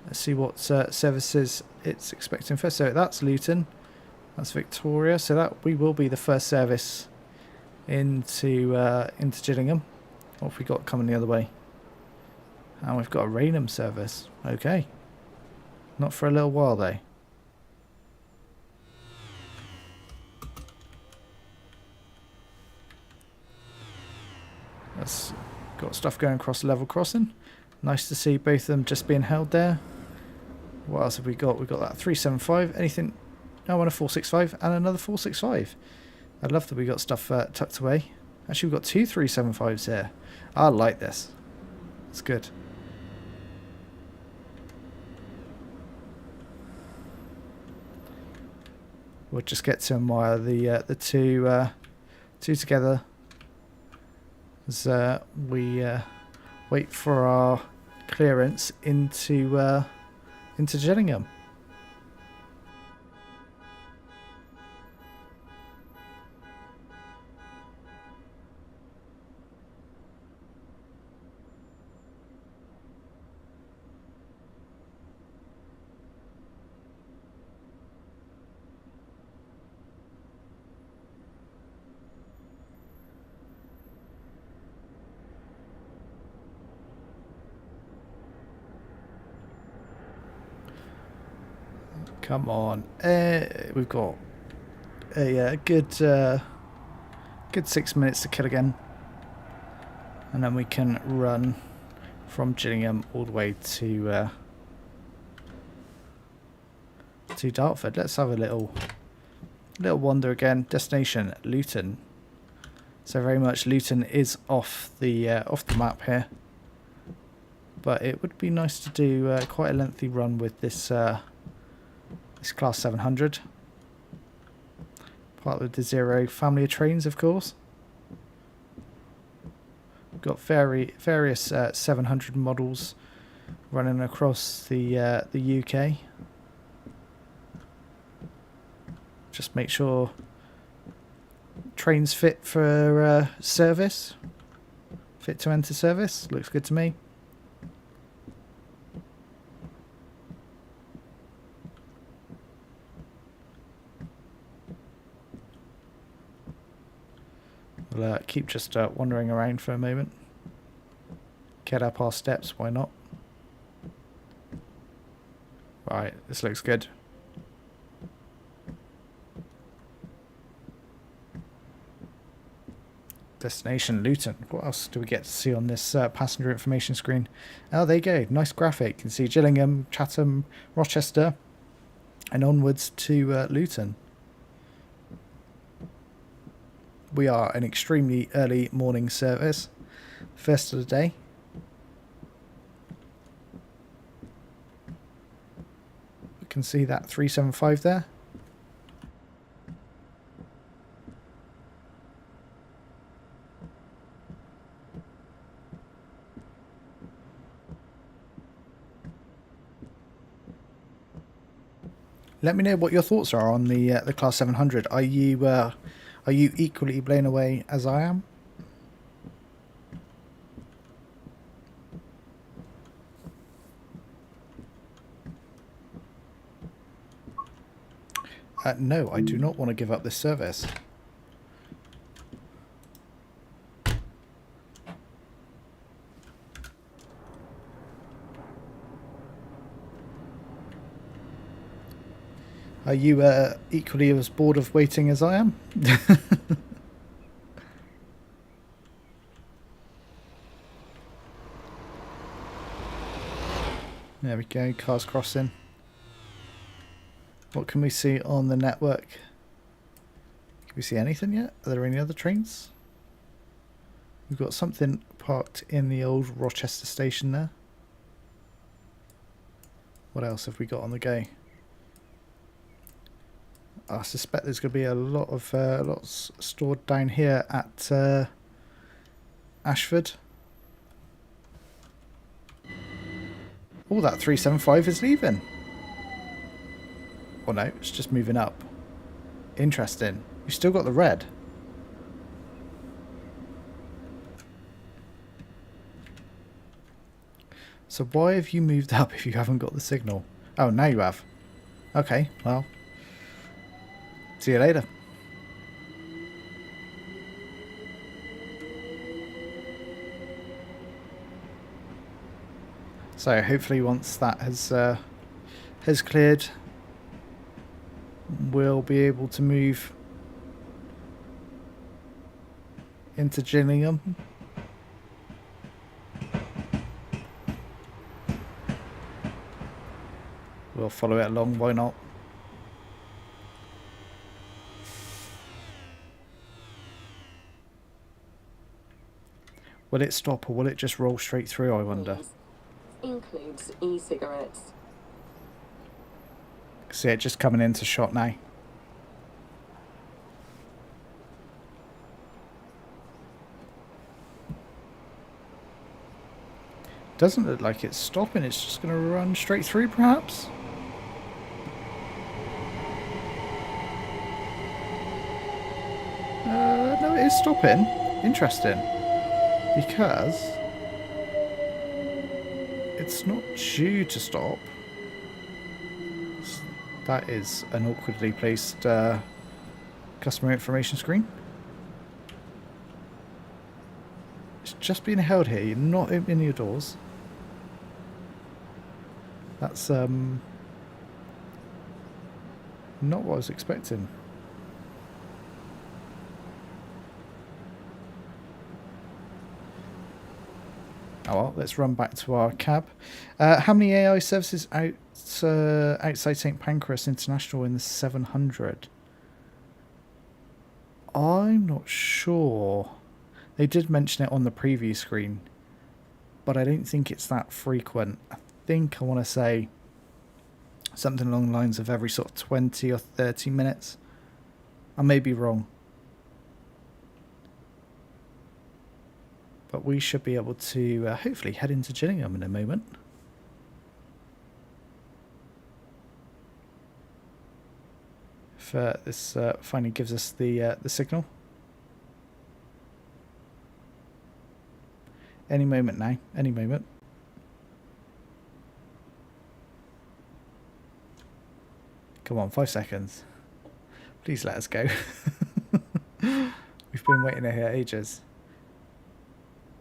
Let's see what services it's expecting first. So that's Luton. That's Victoria. So that we will be the first service into Gillingham. What have we got coming the other way? And we've got a Raynham service. Okay. Not for a little while though. That's got stuff going across the level crossing. Nice to see both of them just being held there. What else have we got? We've got that 375. Anything? No, and a 465 and another 465. I love that we got stuff tucked away. Actually, we've got two 375s here. I like this. It's good. We'll just get to them while the two together as we wait for our clearance into Gillingham. Come on. We've got a good 6 minutes to kill again. And then we can run from Gillingham all the way to Dartford. Let's have a little wander again. Destination Luton. So very much Luton is off the map here. But it would be nice to do quite a lengthy run with this Class 700. Part of the Desiro family of trains, of course. We've got various 700 models running across the UK. Just make sure trains fit for service. Fit to enter service. Looks good to me. We'll keep just wandering around for a moment. Get up our steps, why not? Right, this looks good. Destination Luton. What else do we get to see on this passenger information screen? Oh, there you go. Nice graphic. You can see Gillingham, Chatham, Rochester, and onwards to Luton. We are an extremely early morning service. First of the day. We can see that 375 there. Let me know what your thoughts are on the Class 700. Are you equally blown away as I am? No, I do not want to give up this service. Are you equally as bored of waiting as I am? There we go, cars crossing. What can we see on the network? Can we see anything yet? Are there any other trains? We've got something parked in the old Rochester station there. What else have we got on the go? I suspect there's going to be a lot of lots stored down here at Ashford. Oh, that 375 is leaving. Oh no, it's just moving up. Interesting. You've still got the red. So why have you moved up if you haven't got the signal? Oh, now you have. Okay, well. See you later. So hopefully once that has cleared, we'll be able to move into Gillingham. We'll follow it along, why not? Will it stop or will it just roll straight through, I wonder? Includes e-cigarettes. See it just coming into shot now. Doesn't look like it's stopping. It's just going to run straight through, perhaps. No, it is stopping. Interesting. Because it's not due to stop. That is an awkwardly placed customer information screen. It's just being held here. You're not opening your doors. That's not what I was expecting. Oh well, let's run back to our cab. How many AI services outside St Pancras International in the 700? I'm not sure. They did mention it on the preview screen, but I don't think it's that frequent. I think I want to say something along the lines of every sort of 20 or 30 minutes. I may be wrong. But we should be able to hopefully head into Gillingham in a moment. If this finally gives us the signal. Any moment now. Any moment. Come on, 5 seconds. Please let us go. We've been waiting here ages.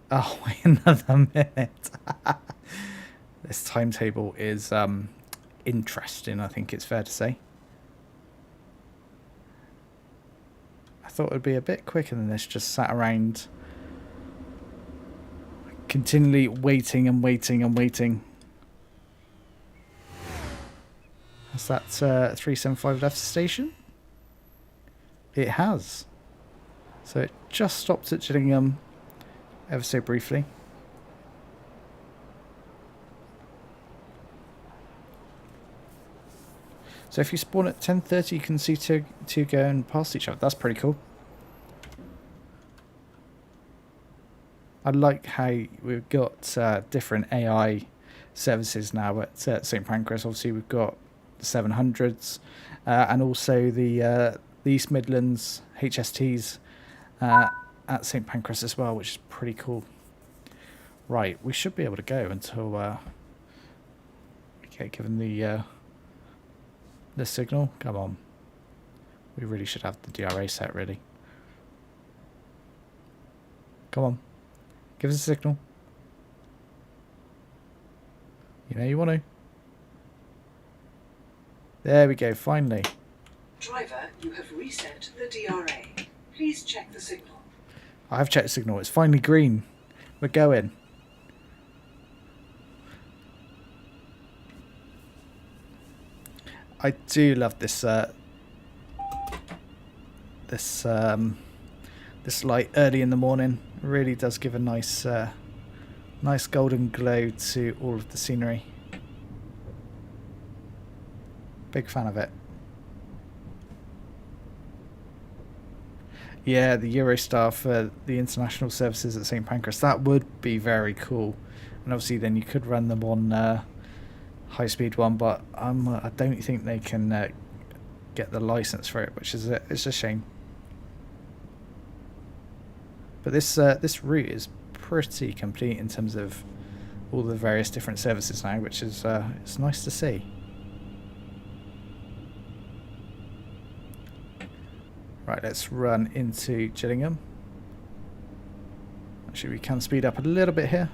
Oh, wait another minute. This timetable is interesting, I think it's fair to say. I thought it would be a bit quicker than this, just sat around continually waiting and waiting and waiting. Has that 375 left the station? It has. So it just stopped at Gillingham ever so briefly. So if you spawn at 10:30, you can see two going past each other. That's pretty cool. I like how we've got different AI services now at St Pancras. Obviously, we've got the 700s and also the East Midlands HSTs at St Pancras as well, which is pretty cool. Right, we should be able to go until we get given the signal. Come on, we really should have the DRA set ready. Come on, give us a signal. You know you want to. There we go, finally. Driver, you have reset the DRA. Please check the signal. I have checked the signal. It's finally green. We're going. I do love this this light early in the morning. It really does give a nice nice golden glow to all of the scenery. Big fan of it. Yeah, the Eurostar for the international services at St Pancras, that would be very cool. And obviously then you could run them on high-speed one, but I don't think they can get the license for it, which is it's a shame. But this route is pretty complete in terms of all the various different services now, which is it's nice to see. Right, let's run into Gillingham. Actually, we can speed up a little bit here.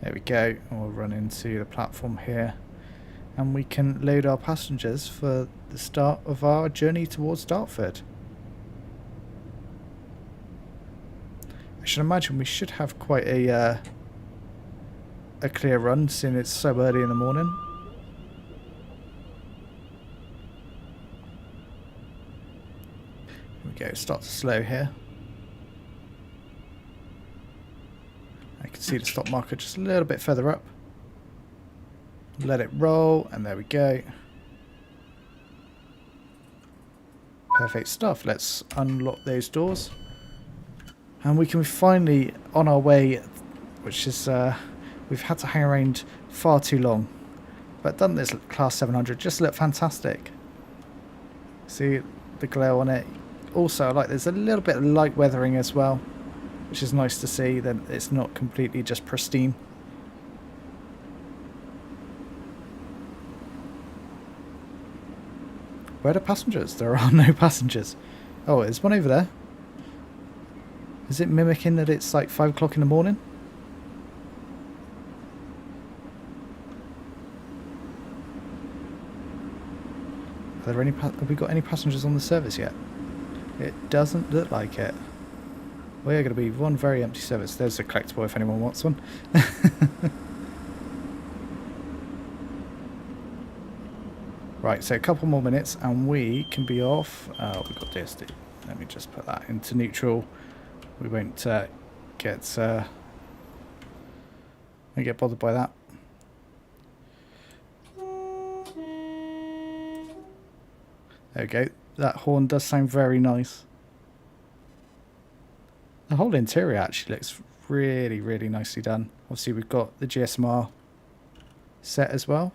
There we go. And we'll run into the platform here. And we can load our passengers for the start of our journey towards Dartford. I should imagine we should have quite a clear run, seeing it's so early in the morning. Here we go, start to slow here. I can see the stop marker just a little bit further up. Let it roll, and there we go. Perfect stuff. Let's unlock those doors. And we can finally, on our way, which is, we've had to hang around far too long. But done this Class 700, just look fantastic. See the glow on it. Also, I like there's a little bit of light weathering as well, which is nice to see that it's not completely just pristine. Where are the passengers? There are no passengers. Oh, there's one over there. Is it mimicking that it's like 5 o'clock in the morning? Are there any? Have we got any passengers on the service yet? It doesn't look like it. We are going to be one very empty service. There's a collectible if anyone wants one. Right, so a couple more minutes and we can be off. Oh, we've got this. Let me just put that into neutral. We won't get bothered by that. There we go. That horn does sound very nice. The whole interior actually looks really, really nicely done. Obviously, we've got the GSMR set as well.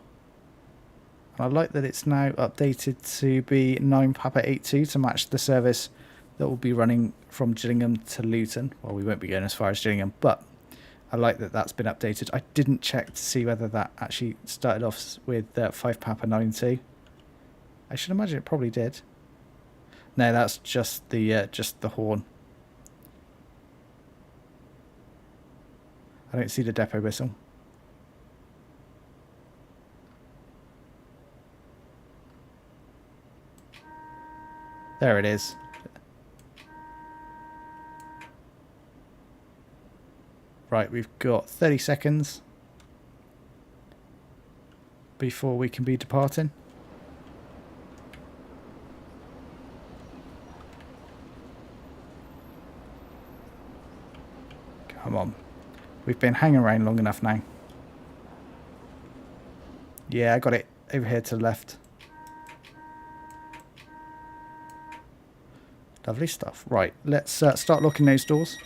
And I like that it's now updated to be 9 Papa 82 to match the service that will be running from Gillingham to Luton. Well, we won't be going as far as Gillingham, but I like that that's been updated. I didn't check to see whether that actually started off with 5 Papa 92. I should imagine it probably did. No, that's just the horn. I don't see the depot whistle. There it is. Right, we've got 30 seconds before we can be departing. Come on. We've been hanging around long enough now. Yeah, I got it over here to the left. Lovely stuff. Right, let's start locking those doors.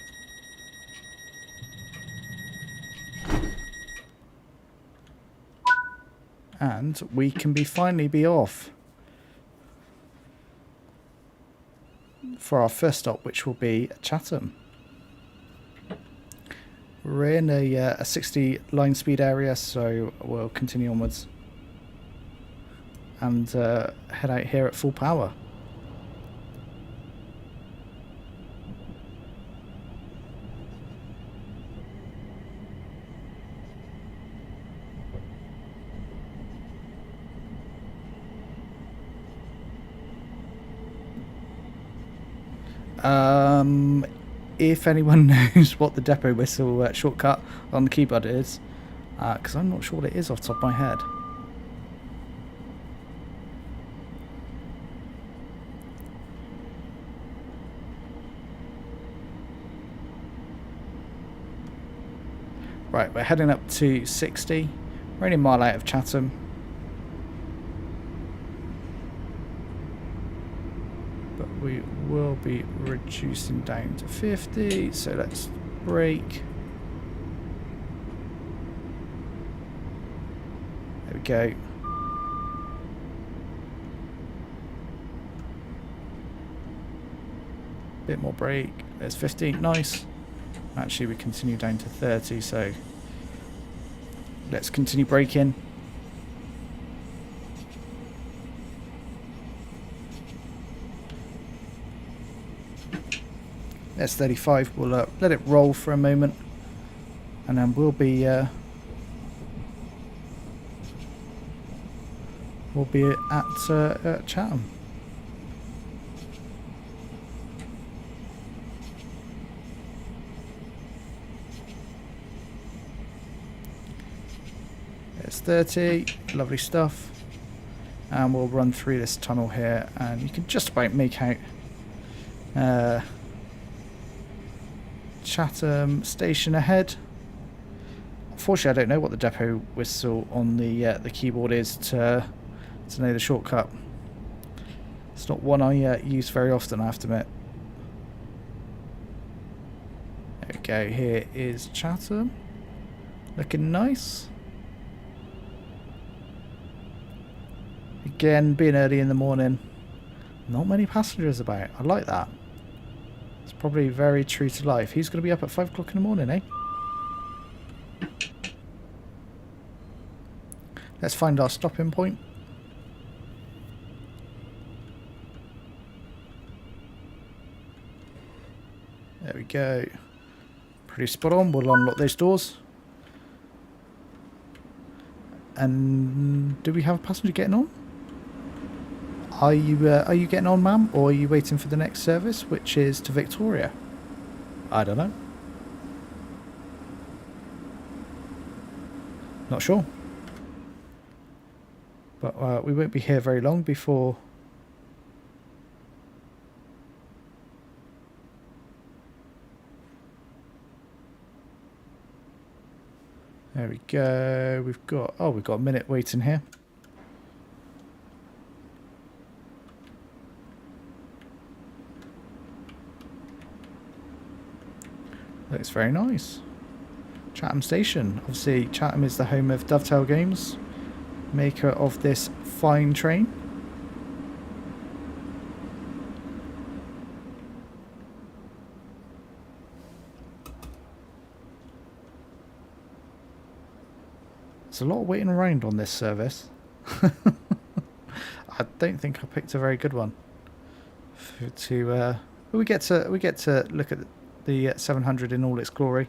And we can finally be off for our first stop, which will be Chatham. We're in a 60 line speed area, so we'll continue onwards and head out here at full power. If anyone knows what the depot whistle shortcut on the keyboard is, because I'm not sure what it is off the top of my head. Right, we're heading up to 60. We're only a mile out of Chatham. But we will be reducing down to 50, so let's brake. There we go. Bit more brake. There's 50, nice. Actually, we continue down to 30, so let's continue braking. There's 35. We'll let it roll for a moment, and then we'll be at Chatham. There's 30. Lovely stuff. And we'll run through this tunnel here, and you can just about make out Chatham station ahead. Unfortunately, I don't know what the depot whistle on the keyboard is to know the shortcut. It's not one I use very often, I have to admit. There we go. Here is Chatham. Looking nice. Again, being early in the morning. Not many passengers about. I like that. It's probably very true to life. He's going to be up at 5 o'clock in the morning, eh? Let's find our stopping point. There we go. Pretty spot on. We'll unlock those doors. And do we have a passenger getting on? Are you getting on, ma'am, or are you waiting for the next service, which is to Victoria? I don't know. Not sure. But we won't be here very long before... There we go. We've got a minute waiting here. Looks very nice. Chatham Station. Obviously, Chatham is the home of Dovetail Games, maker of this fine train. There's a lot of waiting around on this service. I don't think I picked a very good one. We get to look at the 700 in all its glory.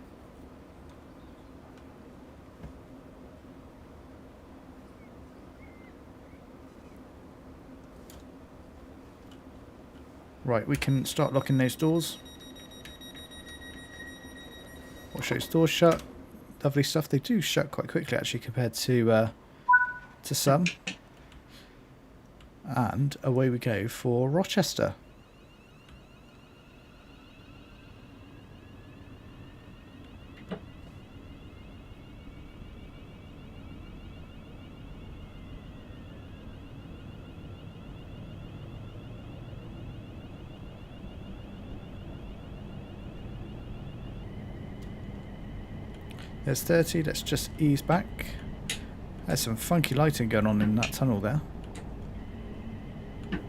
Right, we can start locking those doors. Watch those doors shut. Lovely stuff. They do shut quite quickly, actually, compared to some. And away we go for Rochester. There's 30, let's just ease back. There's some funky lighting going on in that tunnel there. There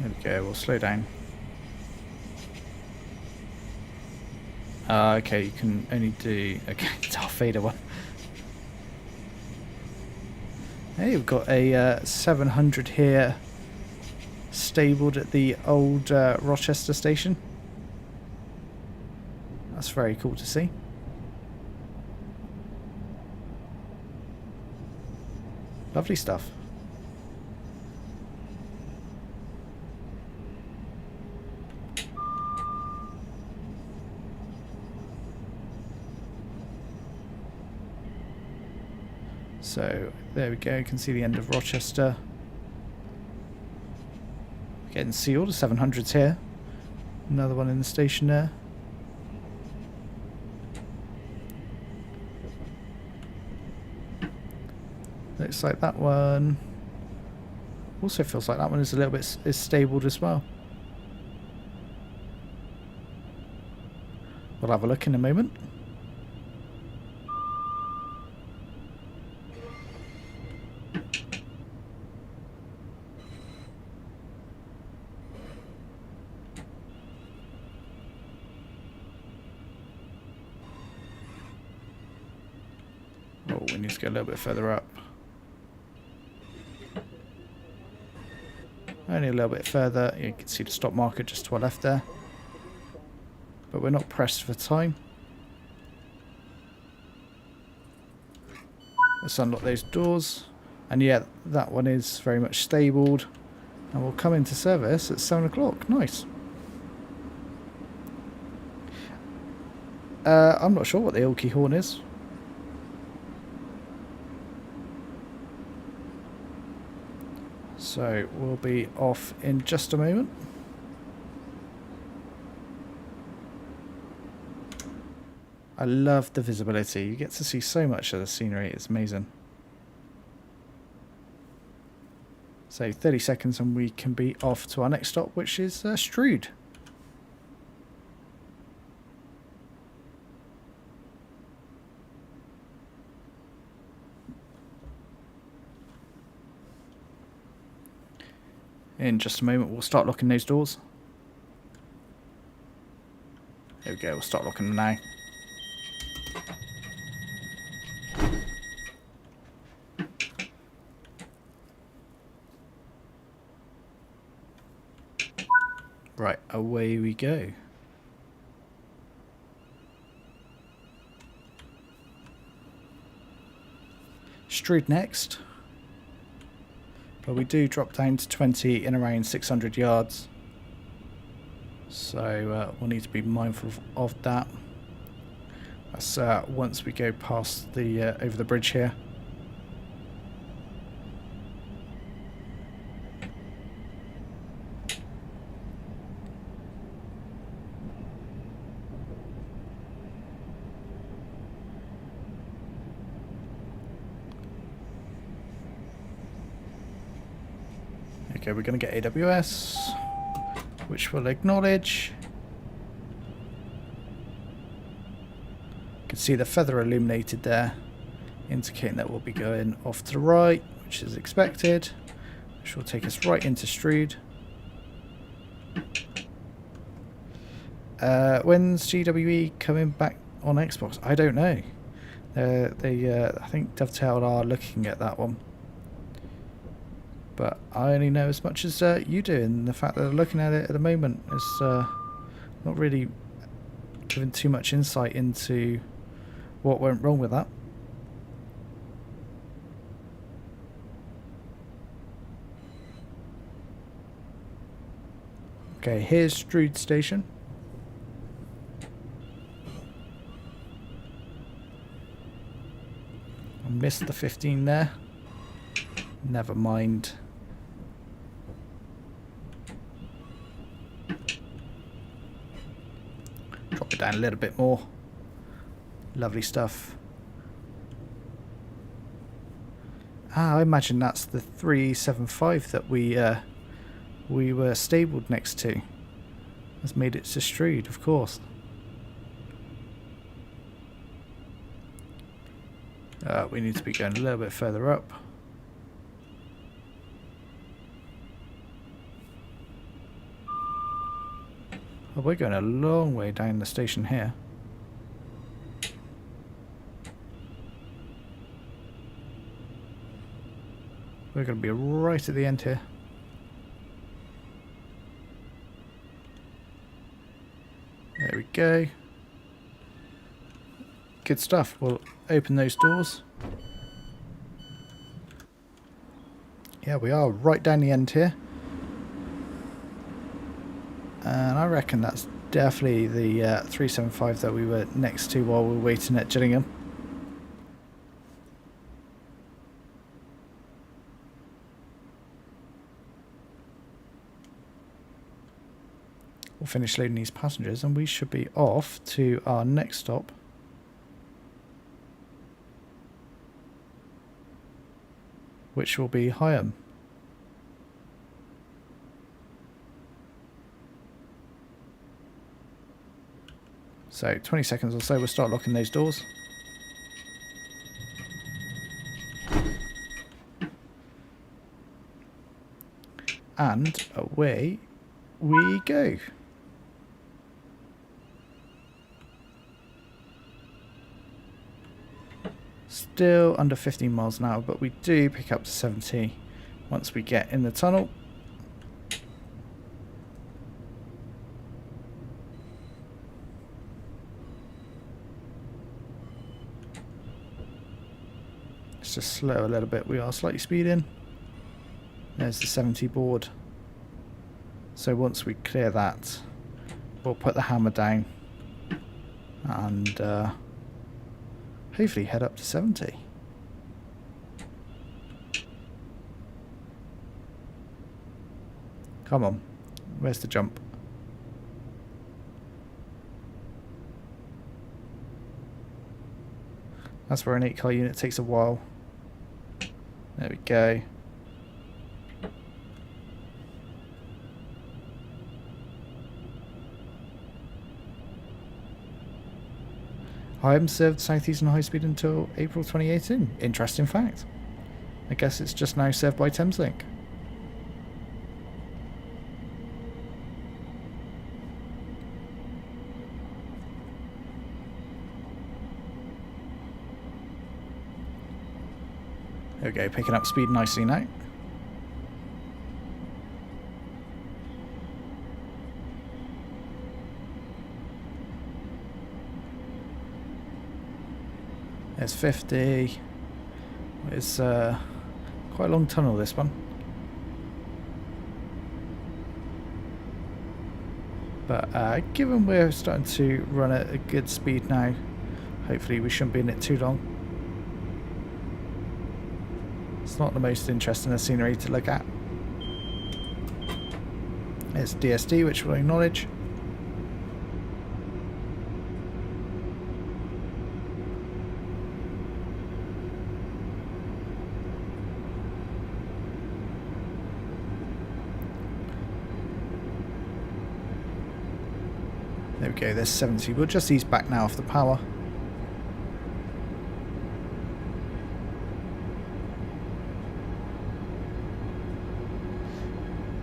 we go, we'll slow down. Okay, you can only do... Okay, Darth Vader one. Hey, we've got a 700 here stabled at the old Rochester station. That's very cool to see. Lovely stuff. So there we go, you can see the end of Rochester. Getting sealed, the 700's here. Another one in the station there. Looks like that one also feels like that one is a little bit stabled as well. We'll have a look in a moment. Oh, we need to get a little bit further up. Only a little bit further. You can see the stop marker just to our left there. But we're not pressed for time. Let's unlock those doors. And yeah, that one is very much stabled. And we'll come into service at 7 o'clock. Nice. I'm not sure what the Ilky horn is. So we'll be off in just a moment. I love the visibility. You get to see so much of the scenery. It's amazing. So 30 seconds and we can be off to our next stop, which is Strood. In just a moment, we'll start locking those doors. There we go, we'll start locking them now. Right, away we go. Strood next. But we do drop down to 20 in around 600 yards. So we'll need to be mindful of that. That's once we go past the over the bridge here. Okay, we're going to get AWS, which we'll acknowledge. You can see the feather illuminated there, indicating that we'll be going off to the right, which is expected, which will take us right into Strood. When's GWE coming back on Xbox? I don't know. I think Dovetail are looking at that one. But I only know as much as you do, and the fact that they're looking at it at the moment is not really giving too much insight into what went wrong with that. Okay, here's Strood Station. I missed the 15 there. Never mind. Drop it down a little bit more. Lovely stuff. I imagine that's the 375 that we were stabled next to. Has made it to Strood, of course. We need to be going a little bit further up. Oh, we're going a long way down the station here. We're going to be right at the end here. There we go. Good stuff. We'll open those doors. Yeah, we are right down the end here. And I reckon that's definitely the 375 that we were next to while we were waiting at Gillingham. We'll finish loading these passengers and we should be off to our next stop. Which will be Higham. So 20 seconds or so, we'll start locking those doors. And away we go. Still under 15 miles an hour, but we do pick up to 70 once we get in the tunnel. Let's just slow a little bit. We are slightly speeding. There's the 70 board. So once we clear that, we'll put the hammer down and hopefully head up to 70. Come on, where's the jump? That's where an 8-car unit takes a while. There we go. I haven't served Southeastern Highspeed until April 2018. Interesting fact. I guess it's just now served by ThamesLink. There we go, picking up speed nicely now. There's 50. It's quite a long tunnel, this one. But given we're starting to run at a good speed now, hopefully we shouldn't be in it too long. It's not the most interesting scenery to look at. There's DSD, which we'll acknowledge. There we go, there's 70. We'll just ease back now off the power.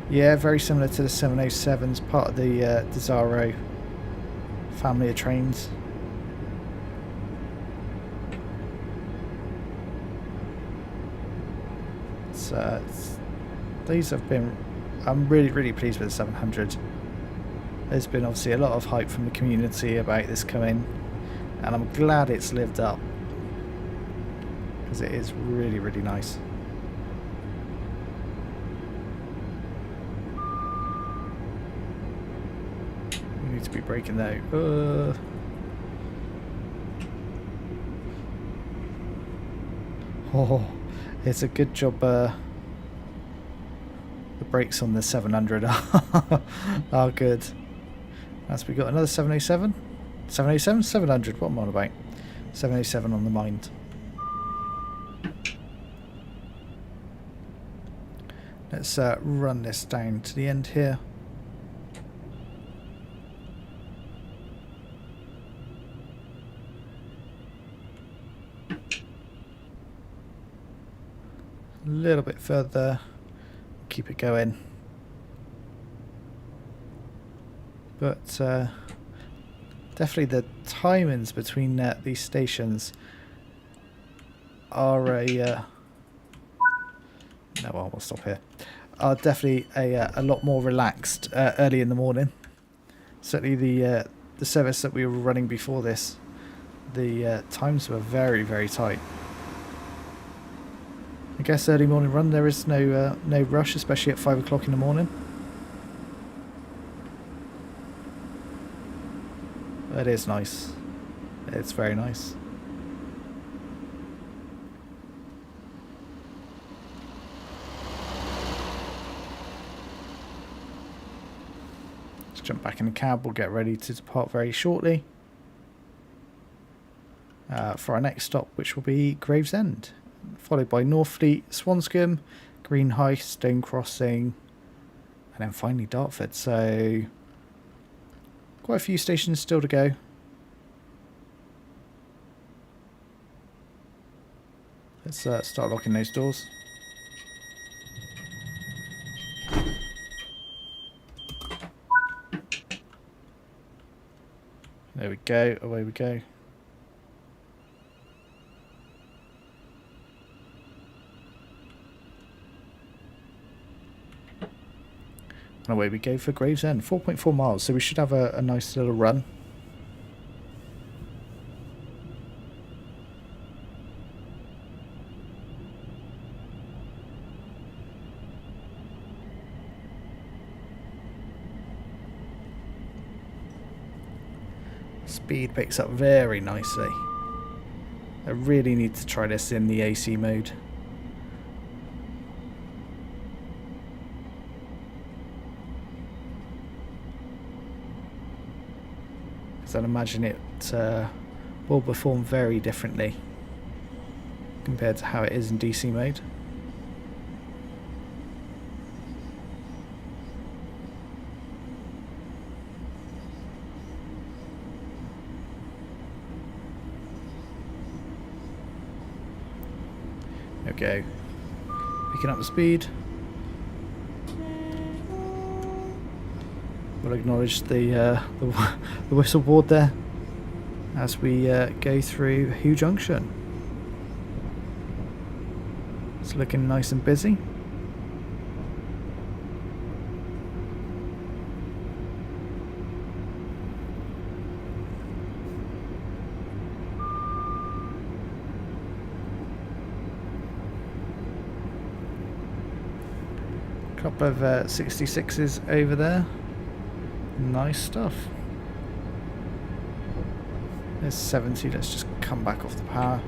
Yeah, very similar to the 707s, part of the Desiro family of trains. These have been... I'm really pleased with the 700. There's been obviously a lot of hype from the community about this coming, and I'm glad it's lived up, because it is really nice. We need to be braking though. Oh, it's a good job the brakes on the 700 are good. As we got another 707? 707? 700, what am I on about? 707 on the mind. Let's run this down to the end here. A little bit further, keep it going. But definitely the timings between these stations are no, we'll stop here. Are definitely a lot more relaxed early in the morning. Certainly the service that we were running before this, the times were very tight. I guess early morning run, there is no rush, especially at 5 o'clock in the morning. It is nice. It's very nice. Let's jump back in the cab. We'll get ready to depart very shortly for our next stop, which will be Gravesend, followed by Northfleet, Swanscombe, Greenhithe, Stone Crossing, and then finally Dartford. So quite a few stations still to go. Let's start locking those doors. There we go, away we go. And away we go for Gravesend, 4.4 miles, so we should have a nice little run. Speed picks up very nicely. I really need to try this in the AC mode. I'd imagine it will perform very differently. compared to how it is in DC mode. There we go. Picking up the speed. We'll acknowledge the whistle board there as we go through Hoo Junction. It's looking nice and busy. Couple of 66s over there. Nice stuff. There's 70. Let's just come back off the power.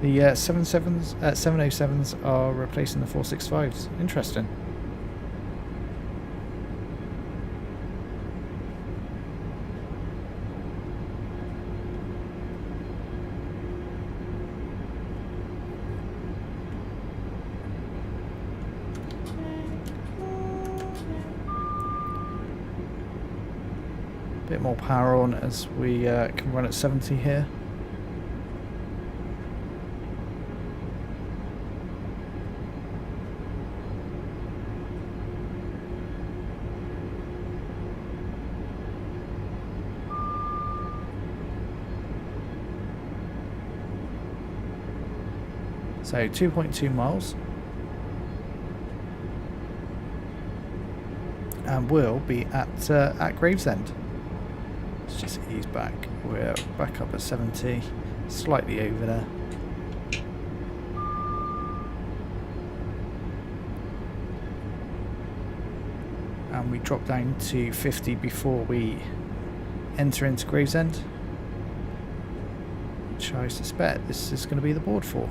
The 707s are replacing the 465s. Interesting. Bit more power on as we can run at 70 here. So 2.2 miles. And we'll be at Gravesend. Let's just ease back. We're back up at 70, slightly over there. And we drop down to 50 before we enter into Gravesend, which I suspect this is going to be the board for.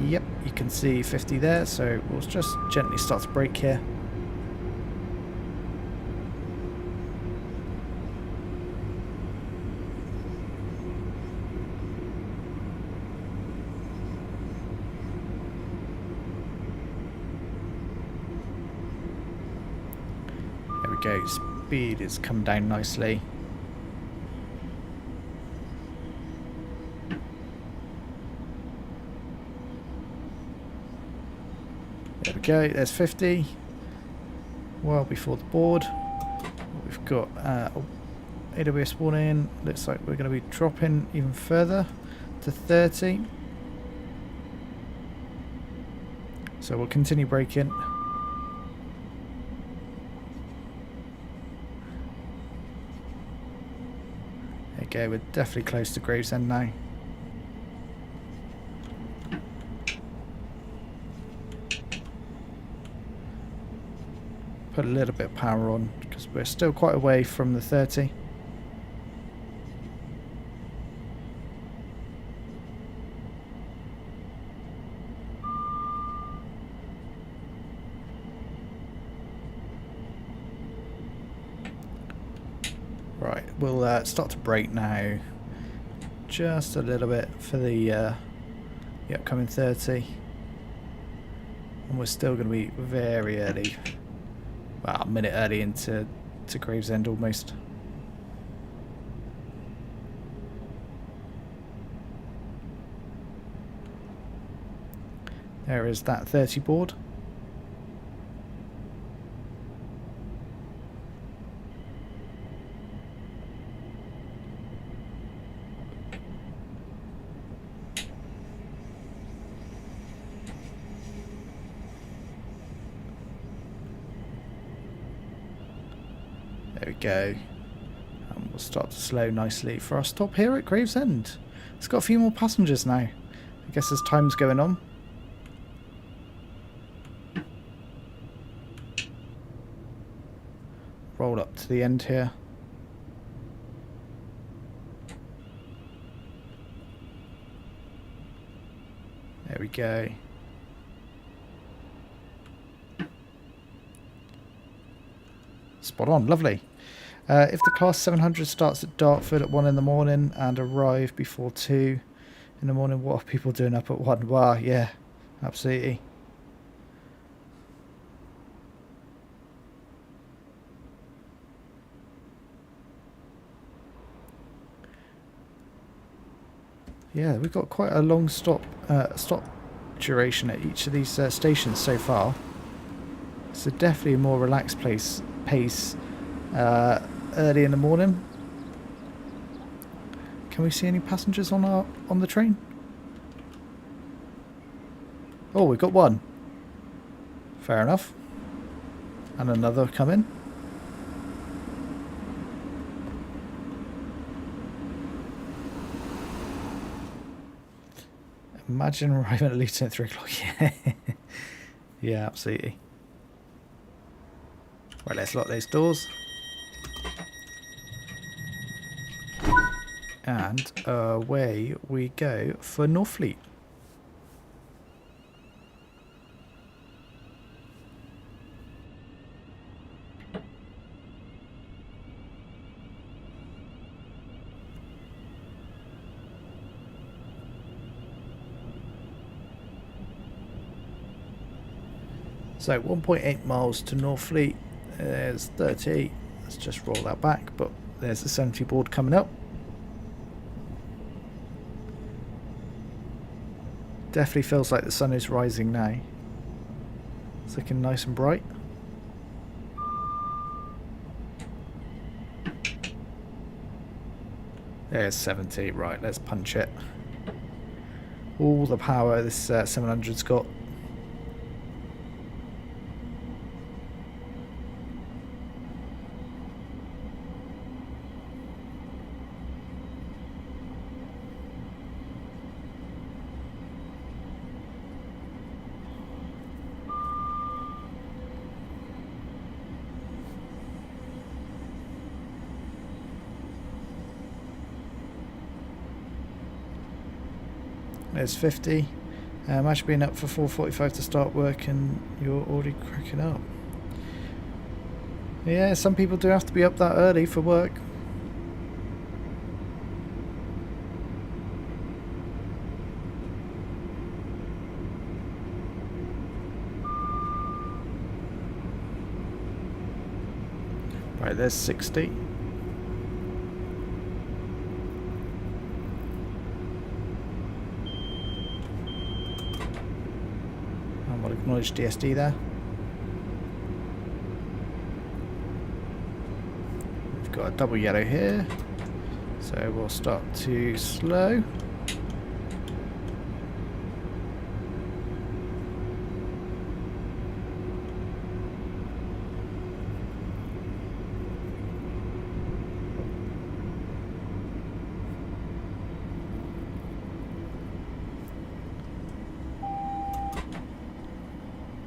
Yep, you can see 50 there, so we'll just gently start to brake here. There we go, speed has come down nicely. There we go, there's 50. Well before the board. We've got AWS warning. Looks like we're going to be dropping even further to 30. So we'll continue braking. Okay, we're definitely close to Gravesend now. Put a little bit of power on because we're still quite away from the 30. Right, we'll start to brake now, just a little bit for the upcoming 30, and we're still going to be very early, well, a minute early into Gravesend almost. There is that 30 board. There we go. And we'll start to slow nicely for our stop here at Gravesend. It's got a few more passengers now, I guess, as time's going on. Roll up to the end here. There we go. Spot on, lovely. If the Class 700 starts at Dartford at 1 in the morning and arrive before 2 in the morning, what are people doing up at 1? Wow, yeah, absolutely. Yeah, we've got quite a long stop duration at each of these stations so far. So definitely a more relaxed pace early in the morning. Can we see any passengers on the train? Oh, we've got one. Fair enough. And another coming. Imagine arriving at Luton at 3 o'clock. Yeah. Yeah, absolutely. Right, let's lock those doors. And away we go for Northfleet. So 1.8 miles to Northfleet. There's 30. Let's just roll that back. But there's the 70 board coming up. Definitely feels like the sun is rising now. It's looking nice and bright. There's 70. Right, let's punch it. All the power this 700's got. There's 50. Imagine being up for 4:45 to start work and you're already cracking up. Yeah, some people do have to be up that early for work. Right, there's 60. Acknowledge DSD there. We've got a double yellow here, so we'll start to slow.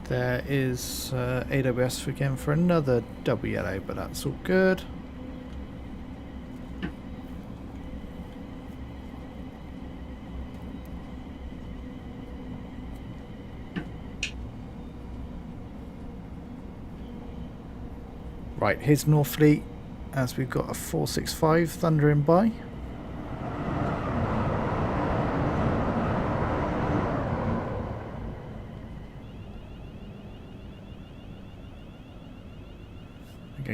There is AWS again for another double yellow, but that's all good. Right, here's Northfleet as we've got a 465 thundering by.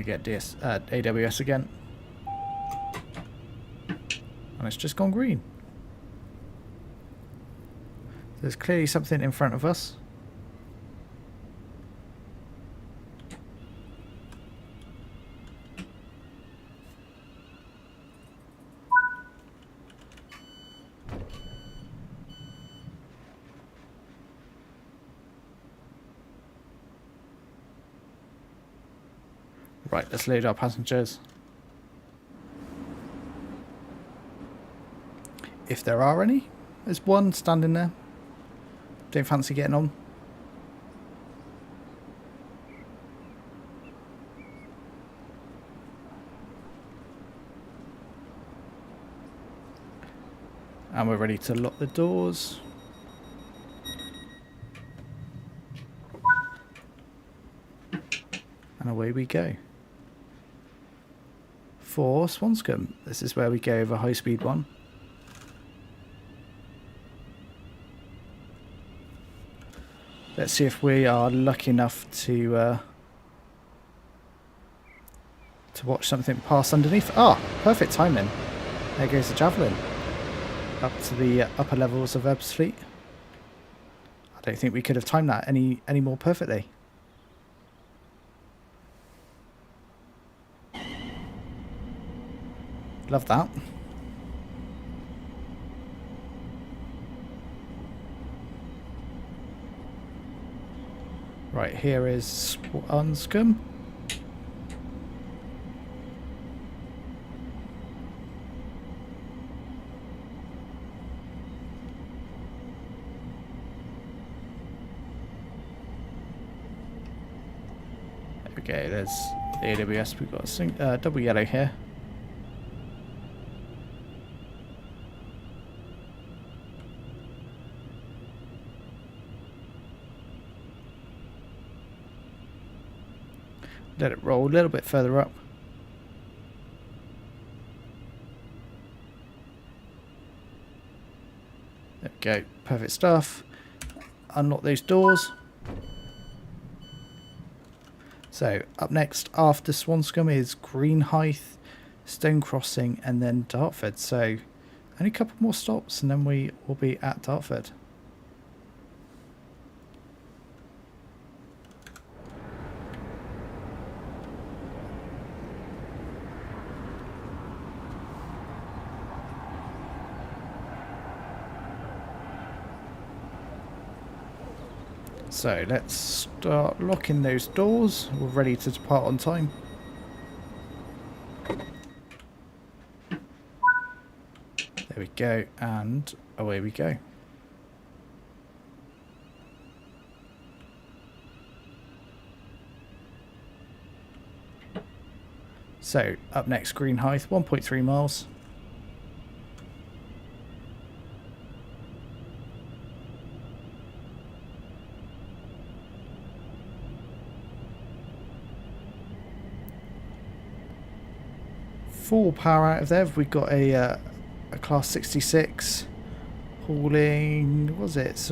Get AWS again, and it's just gone green. There's clearly something in front of us. Right, let's load our passengers. If there are any. There's one standing there. Don't fancy getting on. And we're ready to lock the doors. And away we go. for Swanscombe. This is where we go over high speed 1. Let's see if we are lucky enough to watch something pass underneath. Ah, perfect timing. There goes the Javelin. Up to the upper levels of Ebb's fleet. I don't think we could have timed that any more perfectly. Love that. Right, here is Swanscombe. Okay, there's the AWS. We've got a double yellow here. Let it roll a little bit further up. There we go. Perfect stuff. Unlock those doors. So, up next after Swanscombe is Greenhithe, Stone Crossing, and then Dartford. So, only a couple more stops and then we will be at Dartford. So let's start locking those doors. We're ready to depart on time. There we go, and away we go. So up next, Greenhithe, 1.3 miles. Full power out of there. We've got a class 66 hauling, what was it, just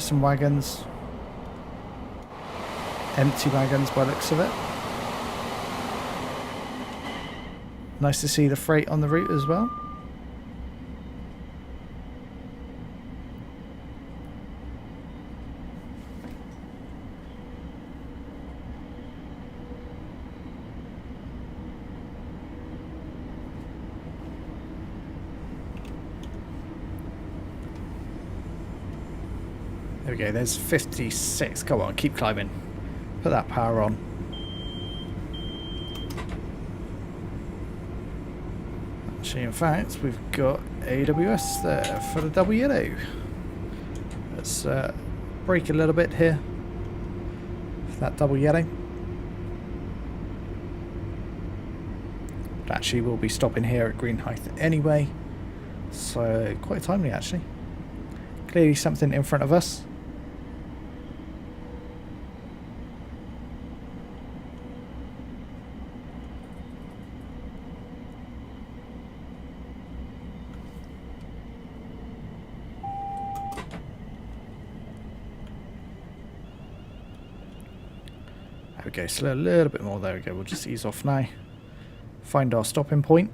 some wagons, empty wagons by the looks of it. Nice to see the freight on the route as well. There we go, there's 56. Come on, keep climbing. Put that power on. Actually, in fact, we've got AWS there for the double yellow. Let's brake a little bit here for that double yellow. But actually, we'll be stopping here at Greenhithe anyway. So, quite timely actually. Clearly something in front of us. There we go, slow a little bit more, there we go, we'll just ease off now. Find our stopping point.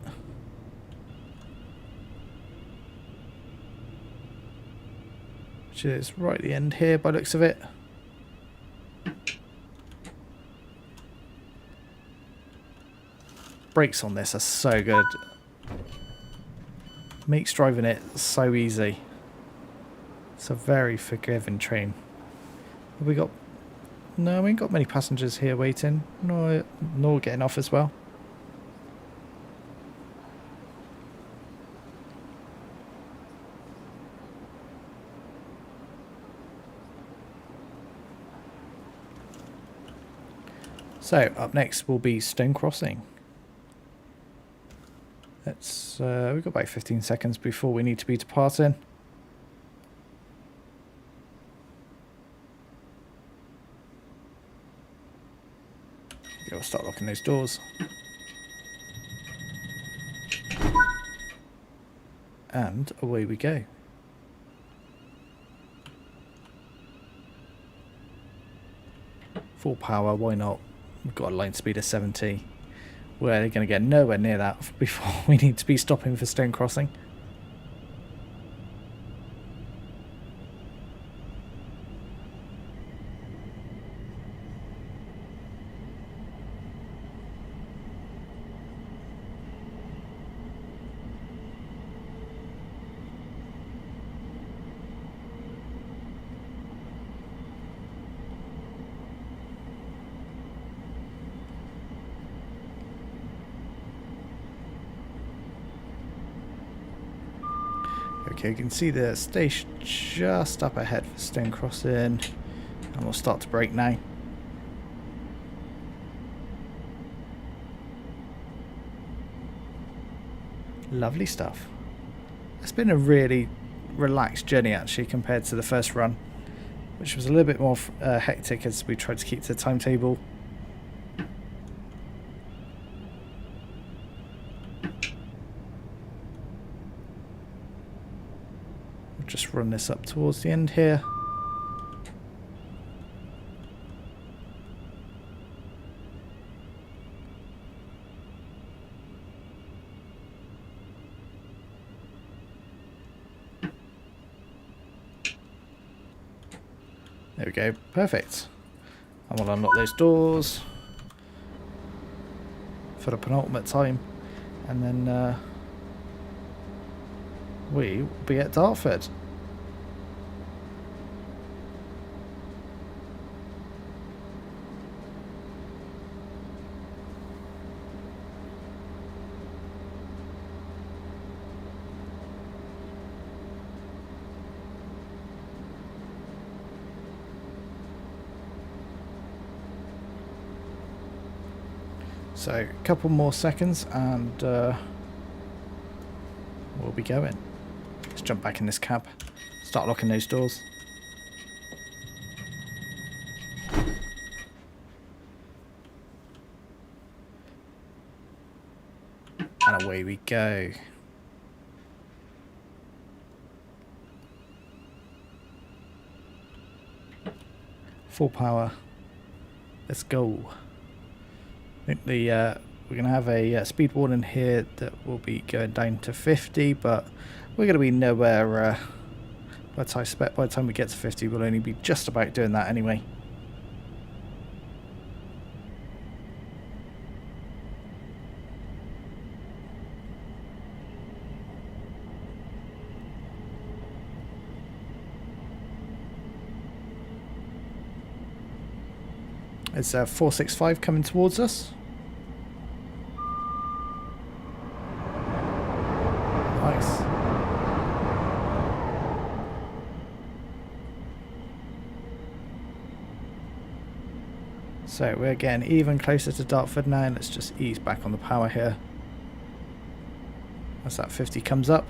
Which is right at the end here by the looks of it. Brakes on this are so good. Makes driving it so easy. It's a very forgiving train. Have we got... No, we ain't got many passengers here waiting. Nor getting off as well. So, up next will be Stone Crossing. Let's, we've got about 15 seconds before we need to be departing. we'll start locking those doors. And away we go. Full power, why not? We've got a line speed of 70. We're going to get nowhere near that before we need to be stopping for stone crossing. Okay, you can see the station just up ahead for stone crossing, and we'll start to brake now. Lovely stuff. It's been a really relaxed journey actually compared to the first run, which was a little bit more hectic as we tried to keep to the timetable. Just run this up towards the end here. There we go, perfect. And we'll unlock those doors for the penultimate time, and then we will be at Dartford. So a couple more seconds and we'll be going. Let's jump back in this cab, start locking those doors. And away we go. Full power. Let's go. I think we're going to have a speed warning here that will be going down to 50, but we're going to be nowhere, but I expect by the time we get to 50 we'll only be just about doing that anyway. It's 465 coming towards us. Nice. So we're getting even closer to Dartford now. Let's just ease back on the power here as that 50 comes up.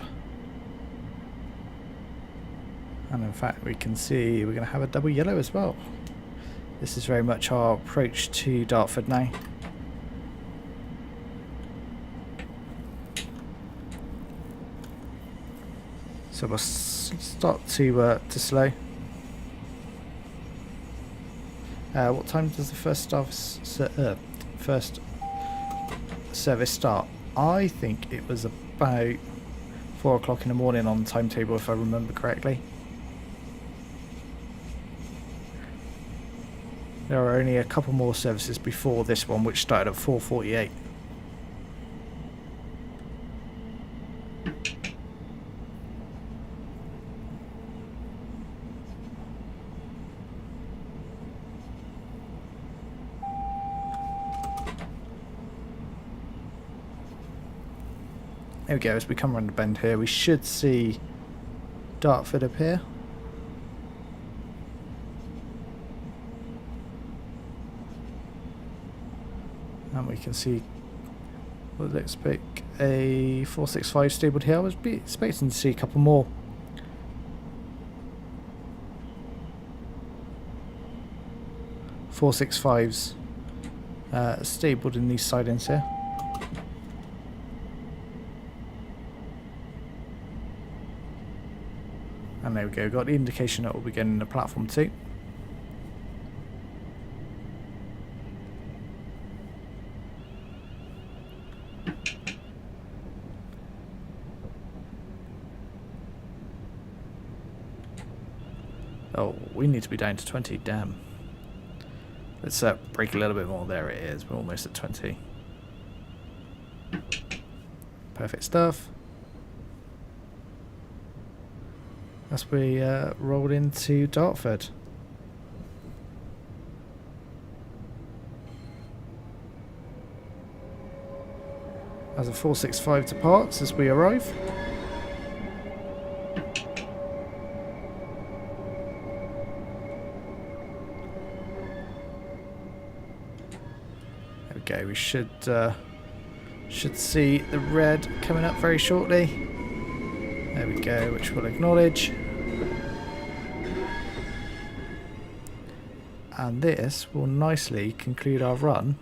And in fact we can see we're going to have a double yellow as well. This is very much our approach to Dartford now. So we'll start to slow. What time does the first service start? I think it was about 4 o'clock in the morning on the timetable, if I remember correctly. There are only a couple more services before this one, which started at 4:48. There we go, as we come around the bend here, we should see Dartford appear. And we can see what looks like a 465 stabled here. I was expecting to see a couple more. .465s stabled in these sidings here. And there we go, got the indication that we'll be getting the platform 2. Oh, we need to be down to 20, damn. Let's break a little bit more. There it is, we're almost at 20. Perfect stuff. As we roll into Dartford. As a 465 departs as we arrive. Okay, we should see the red coming up very shortly. There we go, which we'll acknowledge. And this will nicely conclude our run.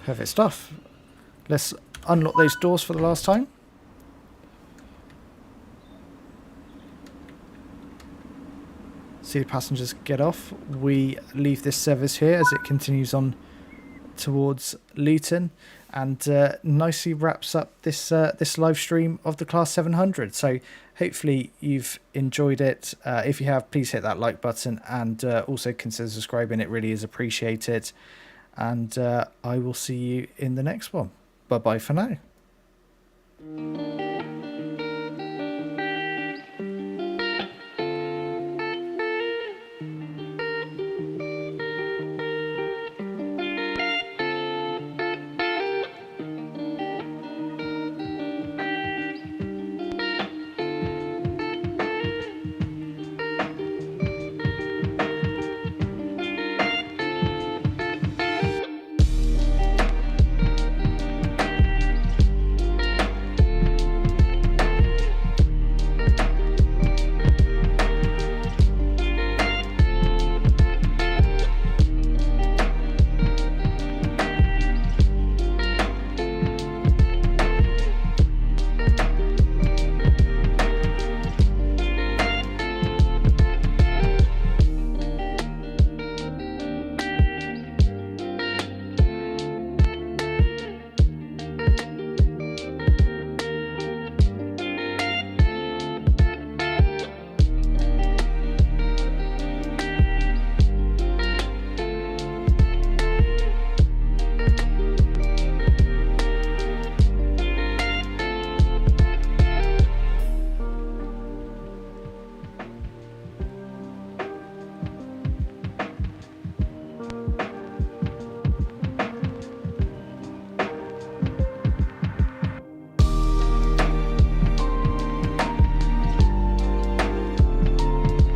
Perfect stuff. Let's unlock those doors for the last time. See the passengers get off. We leave this service here as it continues on towards Luton, and nicely wraps up this this live stream of the Class 700. So hopefully you've enjoyed it. If you have, please hit that like button, and also consider subscribing. It really is appreciated. And I will see you in the next one. Bye bye for now.